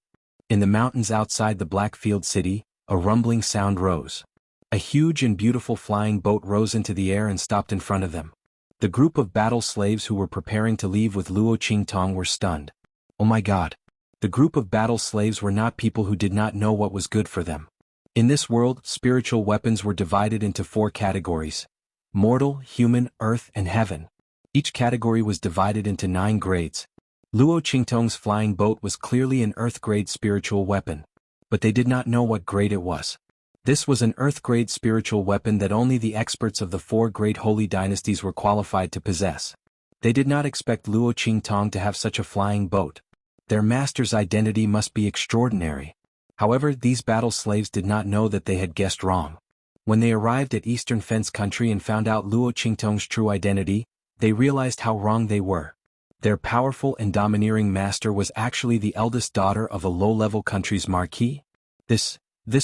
A: In the mountains outside the Blackfield city, a rumbling sound rose. A huge and beautiful flying boat rose into the air and stopped in front of them. The group of battle slaves who were preparing to leave with Luo Qingtong were stunned. Oh my god. The group of battle slaves were not people who did not know what was good for them. In this world, spiritual weapons were divided into 4 categories: mortal, human, earth, and heaven. Each category was divided into 9 grades. Luo Qingtong's flying boat was clearly an earth-grade spiritual weapon. But they did not know what grade it was. This was an earth-grade spiritual weapon that only the experts of the 4 great holy dynasties were qualified to possess. They did not expect Luo Qingtong to have such a flying boat. Their master's identity must be extraordinary. However, these battle slaves did not know that they had guessed wrong. When they arrived at Eastern Fence Country and found out Luo Qingtong's true identity, they realized how wrong they were. Their powerful and domineering master was actually the eldest daughter of a low-level country's marquis. This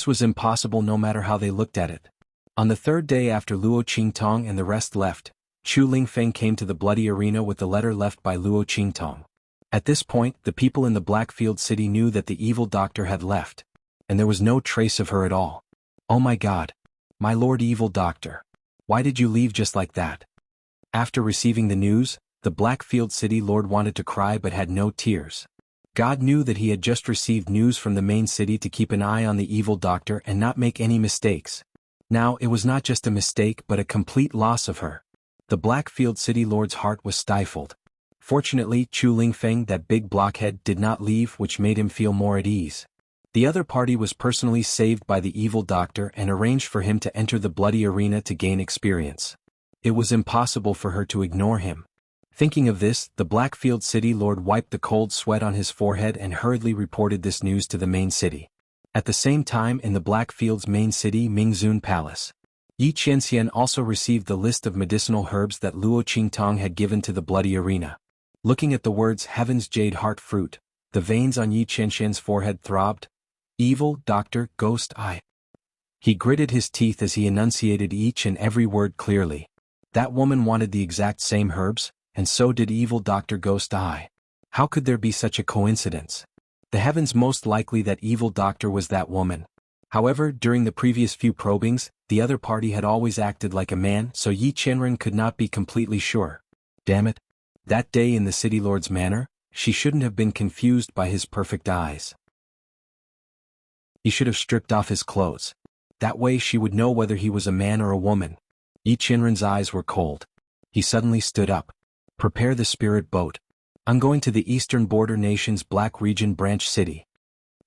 A: was impossible no matter how they looked at it. On the 3rd day after Luo Qingtong and the rest left, Chu Lingfeng came to the bloody arena with the letter left by Luo Qingtong. At this point, the people in the Blackfield city knew that the evil doctor had left. And there was no trace of her at all. Oh my god. My lord evil doctor. Why did you leave just like that? After receiving the news, the Blackfield city lord wanted to cry but had no tears. God knew that he had just received news from the main city to keep an eye on the evil doctor and not make any mistakes. Now it was not just a mistake but a complete loss of her. The Blackfield city lord's heart was stifled. Fortunately, Chu Lingfeng, that big blockhead, did not leave, which made him feel more at ease. The other party was personally saved by the evil doctor and arranged for him to enter the bloody arena to gain experience. It was impossible for her to ignore him. Thinking of this, the Blackfield city lord wiped the cold sweat on his forehead and hurriedly reported this news to the main city. At the same time, in the Blackfield's main city, Mingzun Palace, Xianxia also received the list of medicinal herbs that Luo Qingtong had given to the bloody arena. Looking at the words Heaven's Jade Heart Fruit, the veins on Xianxia's forehead throbbed. Evil, doctor, ghost, eye. He gritted his teeth as he enunciated each and every word clearly. That woman wanted the exact same herbs, and so did evil Dr. Ghost Eye. How could there be such a coincidence? The heavens most likely that evil doctor was that woman. However, during the previous few probings, the other party had always acted like a man, so Yi Qianren could not be completely sure. Damn it. That day in the city lord's manor, she shouldn't have been confused by his perfect eyes. He should have stripped off his clothes. That way she would know whether he was a man or a woman. Yi Qianren's eyes were cold. He suddenly stood up. Prepare the spirit boat. I'm going to the eastern border nation's Black Region branch city.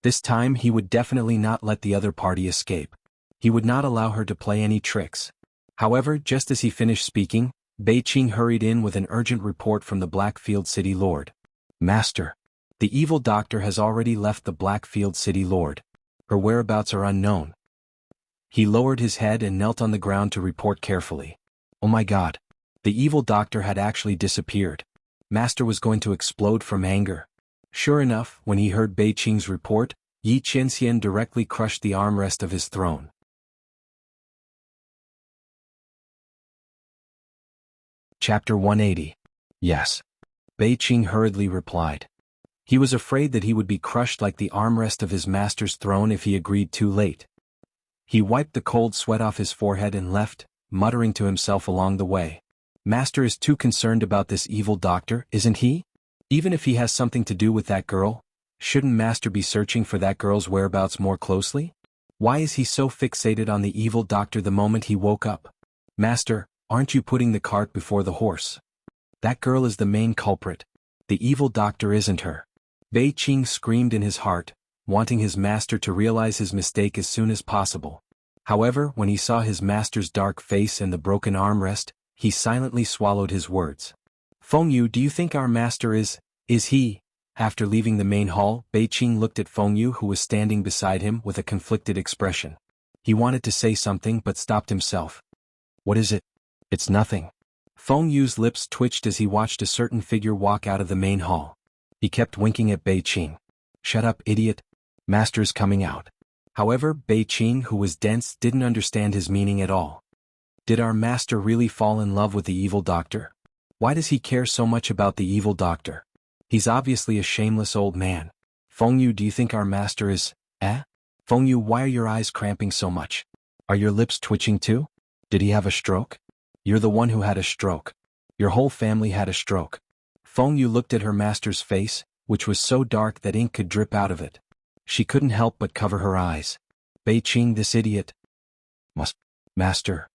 A: This time he would definitely not let the other party escape. He would not allow her to play any tricks. However, just as he finished speaking, Bei Qing hurried in with an urgent report from the Blackfield city lord. Master. The evil doctor has already left the Blackfield city lord. Her whereabouts are unknown. He lowered his head and knelt on the ground to report carefully. Oh my God. The evil doctor had actually disappeared. Master was going to explode from anger. Sure enough, when he heard Bei Qing's report, Yi Qianxian directly crushed the armrest of his throne. Chapter 180. Yes. Bei Qing hurriedly replied. He was afraid that he would be crushed like the armrest of his master's throne if he agreed too late. He wiped the cold sweat off his forehead and left, muttering to himself along the way. Master is too concerned about this evil doctor, isn't he? Even if he has something to do with that girl, shouldn't Master be searching for that girl's whereabouts more closely? Why is he so fixated on the evil doctor the moment he woke up? Master, aren't you putting the cart before the horse? That girl is the main culprit. The evil doctor isn't her. Bei Qing screamed in his heart, wanting his master to realize his mistake as soon as possible. However, when he saw his master's dark face and the broken armrest, he silently swallowed his words. Fengyu, do you think our master is he? After leaving the main hall, Bei Qing looked at Fengyu who was standing beside him with a conflicted expression. He wanted to say something but stopped himself. What is it? It's nothing. Fengyu's lips twitched as he watched a certain figure walk out of the main hall. He kept winking at Bei Qing. Shut up, idiot. Master's coming out. However, Bei Qing, who was dense, didn't understand his meaning at all. Did our master really fall in love with the evil doctor? Why does he care so much about the evil doctor? He's obviously a shameless old man. Fengyu, do you think our master is, Fengyu, why are your eyes cramping so much? Are your lips twitching too? Did he have a stroke? You're the one who had a stroke. Your whole family had a stroke. Fengyu looked at her master's face, which was so dark that ink could drip out of it. She couldn't help but cover her eyes. Bei Qing, this idiot. Master.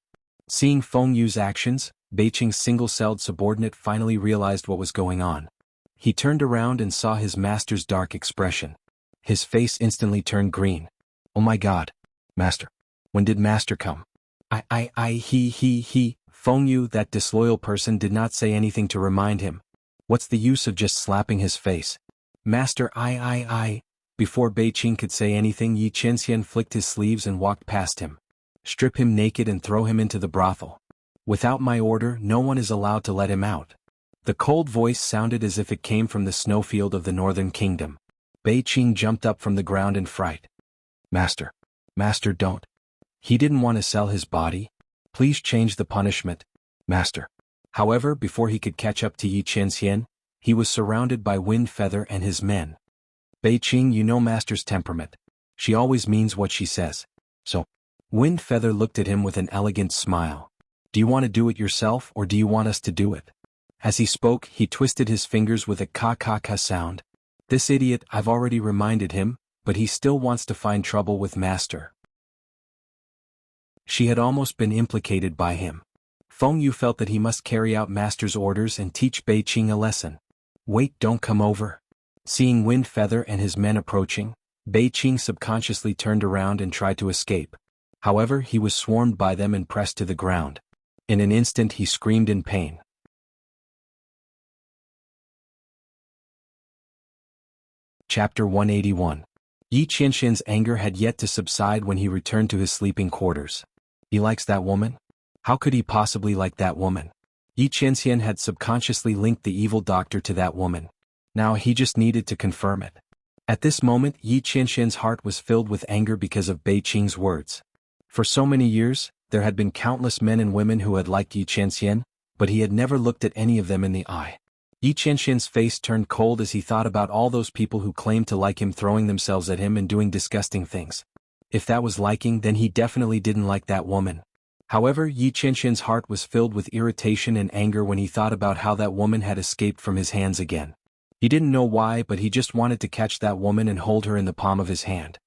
A: Seeing Fengyu's actions, Bei Qing's single-celled subordinate finally realized what was going on. He turned around and saw his master's dark expression. His face instantly turned green. Oh my God. Master. When did Master come? He. Fengyu, that disloyal person, did not say anything to remind him. What's the use of just slapping his face? Master, Before Bei Qing could say anything, Yi Qianxian flicked his sleeves and walked past him. Strip him naked and throw him into the brothel. Without my order, no one is allowed to let him out. The cold voice sounded as if it came from the snowfield of the northern kingdom. Bei Qing jumped up from the ground in fright. Master, don't. He didn't want to sell his body. Please change the punishment, Master. However, before he could catch up to Yi Qianxian, he was surrounded by Wind Feather and his men. Bei Qing, you know Master's temperament. She always means what she says. So, Wind Feather looked at him with an elegant smile. Do you want to do it yourself or do you want us to do it? As he spoke, he twisted his fingers with a ka-ka-ka sound. This idiot, I've already reminded him, but he still wants to find trouble with Master. She had almost been implicated by him. Fengyu felt that he must carry out Master's orders and teach Bei Qing a lesson. Wait, don't come over. Seeing Wind Feather and his men approaching, Bei Qing subconsciously turned around and tried to escape. However, he was swarmed by them and pressed to the ground. In an instant he screamed in pain. Chapter 181. Yi Qianxian's anger had yet to subside when he returned to his sleeping quarters. He likes that woman? How could he possibly like that woman? Yi Qianxian had subconsciously linked the evil doctor to that woman. Now he just needed to confirm it. At this moment, Yi Qianxian's heart was filled with anger because of Bei Qing's words. For so many years, there had been countless men and women who had liked Yi Qianxian, but he had never looked at any of them in the eye. Yi Qianxian's face turned cold as he thought about all those people who claimed to like him throwing themselves at him and doing disgusting things. If that was liking, then he definitely didn't like that woman. However, Yi Qianxian's heart was filled with irritation and anger when he thought about how that woman had escaped from his hands again. He didn't know why, but he just wanted to catch that woman and hold her in the palm of his hand.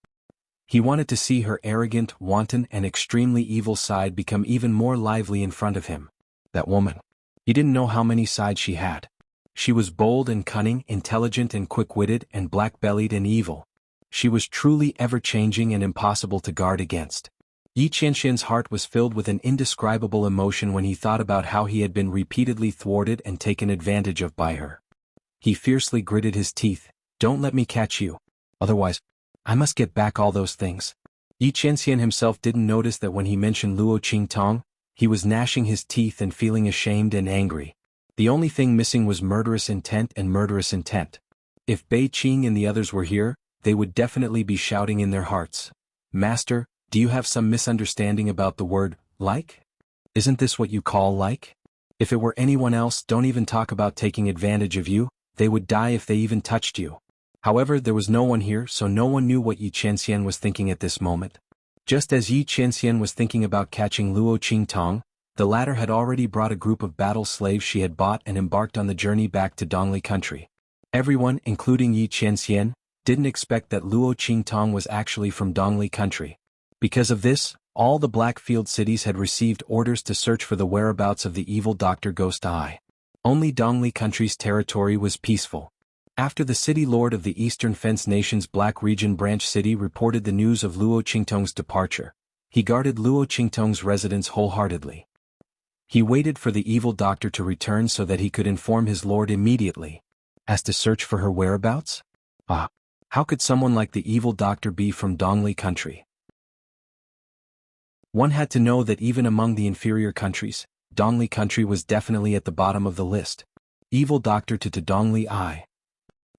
A: He wanted to see her arrogant, wanton, and extremely evil side become even more lively in front of him. That woman. He didn't know how many sides she had. She was bold and cunning, intelligent and quick-witted, and black-bellied and evil. She was truly ever-changing and impossible to guard against. Yi Qianxian's heart was filled with an indescribable emotion when he thought about how he had been repeatedly thwarted and taken advantage of by her. He fiercely gritted his teeth. Don't let me catch you. Otherwise, I must get back all those things. Yi Qianxian himself didn't notice that when he mentioned Luo Qingtong, he was gnashing his teeth and feeling ashamed and angry. The only thing missing was murderous intent and murderous intent. If Bei Qing and the others were here, they would definitely be shouting in their hearts, "Master, do you have some misunderstanding about the word, like? Isn't this what you call like? If it were anyone else, don't even talk about taking advantage of you, they would die if they even touched you." However, there was no one here, so no one knew what Yi Qianxian was thinking at this moment. Just as Yi Qianxian was thinking about catching Luo Qingtong, the latter had already brought a group of battle slaves she had bought and embarked on the journey back to Dongli country. Everyone, including Yi Qianxian, didn't expect that Luo Qingtong was actually from Dongli country. Because of this, all the Blackfield cities had received orders to search for the whereabouts of the evil Dr. Ghost Eye. Only Dongli country's territory was peaceful. After the city lord of the Eastern Fence Nation's Black Region Branch City reported the news of Luo Qingtong's departure, he guarded Luo Qingtong's residence wholeheartedly. He waited for the evil doctor to return so that he could inform his lord immediately. As to search for her whereabouts? How could someone like the evil doctor be from Dongli country? One had to know that even among the inferior countries, Dongli country was definitely at the bottom of the list. Evil doctor to Dongli Eye.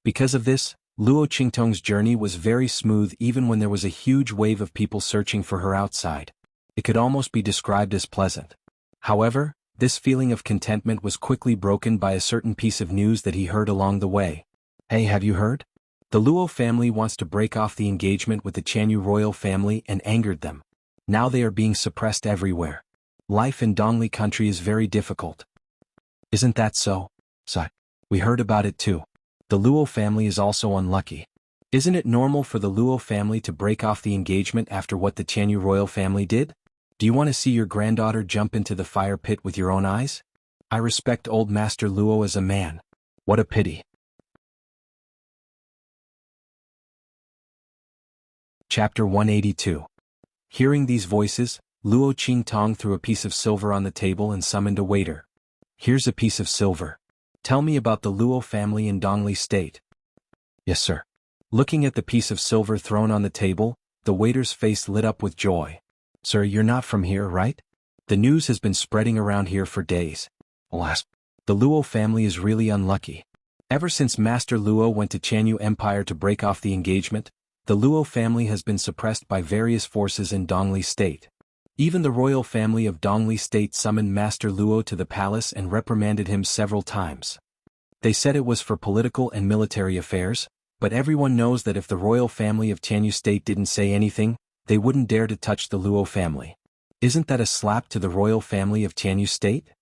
A: Because of this, Luo Qingtong's journey was very smooth even when there was a huge wave of people searching for her outside. It could almost be described as pleasant. However, this feeling of contentment was quickly broken by a certain piece of news that he heard along the way. "Hey, have you heard? The Luo family wants to break off the engagement with the Xianyu royal family and angered them. Now they are being suppressed everywhere. Life in Dongli country is very difficult." "Isn't that so? We heard about it too. The Luo family is also unlucky. Isn't it normal for the Luo family to break off the engagement after what the Xianyu royal family did? Do you want to see your granddaughter jump into the fire pit with your own eyes? I respect old Master Luo as a man. What a pity." Chapter 182. Hearing these voices, Luo Qingtong threw a piece of silver on the table and summoned a waiter. "Here's a piece of silver. Tell me about the Luo family in Dongli State." "Yes, sir." Looking at the piece of silver thrown on the table, the waiter's face lit up with joy. "Sir, you're not from here, right? The news has been spreading around here for days. Alas, the Luo family is really unlucky. Ever since Master Luo went to Xianyu Empire to break off the engagement, the Luo family has been suppressed by various forces in Dongli State. Even the royal family of Dongli State summoned Master Luo to the palace and reprimanded him several times. They said it was for political and military affairs, but everyone knows that if the royal family of Xianyu State didn't say anything, they wouldn't dare to touch the Luo family. Isn't that a slap to the royal family of Xianyu State?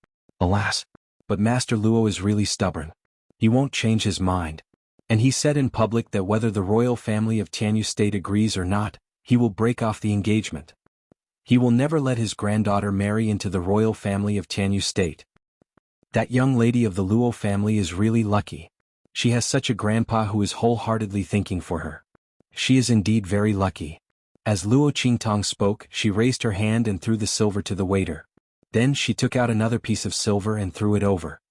A: Alas, but Master Luo is really stubborn. He won't change his mind. And he said in public that whether the royal family of Xianyu State agrees or not, he will break off the engagement. He will never let his granddaughter marry into the royal family of Xianyu State. That young lady of the Luo family is really lucky. She has such a grandpa who is wholeheartedly thinking for her. She is indeed very lucky." As Luo Qingtong spoke, she raised her hand and threw the silver to the waiter. Then she took out another piece of silver and threw it over.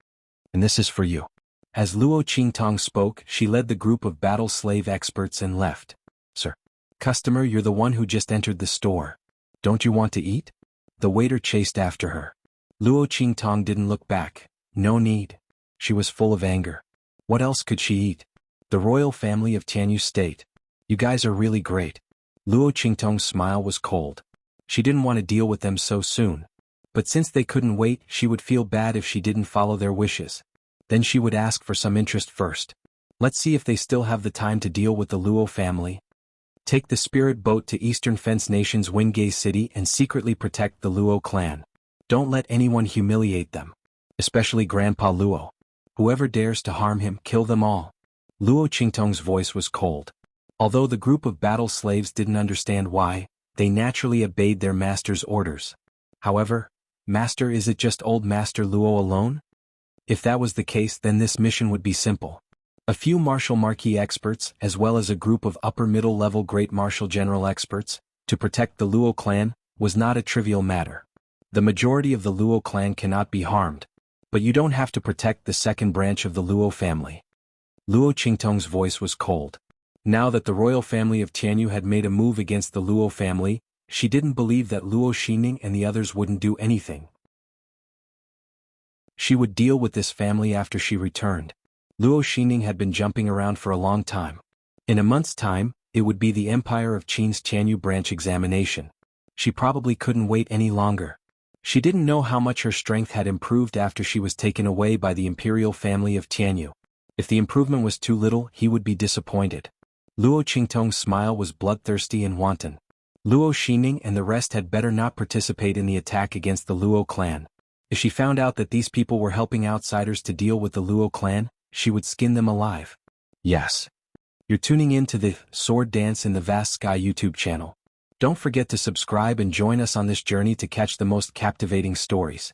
A: "And this is for you." As Luo Qingtong spoke, she led the group of battle slave experts and left. "Sir. Customer, you're the one who just entered the store. Don't you want to eat?" The waiter chased after her. Luo Qingtong didn't look back. No need. She was full of anger. What else could she eat? The royal family of Xianyu State. You guys are really great. Luo Qingtong's smile was cold. She didn't want to deal with them so soon. But since they couldn't wait, she would feel bad if she didn't follow their wishes. Then she would ask for some interest first. Let's see if they still have the time to deal with the Luo family. Take the spirit boat to Eastern Fence Nation's Wingay City and secretly protect the Luo clan. Don't let anyone humiliate them. Especially Grandpa Luo. Whoever dares to harm him, kill them all. Luo Qingtong's voice was cold. Although the group of battle slaves didn't understand why, they naturally obeyed their master's orders. However, Master, is it just old Master Luo alone? If that was the case, then this mission would be simple. A few martial marquis experts, as well as a group of upper-middle level great martial general experts, to protect the Luo clan, was not a trivial matter. The majority of the Luo clan cannot be harmed, but you don't have to protect the second branch of the Luo family. Luo Qingtong's voice was cold. Now that the royal family of Tianyu had made a move against the Luo family, she didn't believe that Luo Xingning and the others wouldn't do anything. She would deal with this family after she returned. Luo Xingning had been jumping around for a long time. In a month's time, it would be the Empire of Qin's Tianyu branch examination. She probably couldn't wait any longer. She didn't know how much her strength had improved after she was taken away by the imperial family of Tianyu. If the improvement was too little, he would be disappointed. Luo Qingtong's smile was bloodthirsty and wanton. Luo Xingning and the rest had better not participate in the attack against the Luo clan. If she found out that these people were helping outsiders to deal with the Luo clan, she would skin them alive. Yes. You're tuning in to the Sword Dance in the Vast Sky YouTube channel. Don't forget to subscribe and join us on this journey to catch the most captivating stories.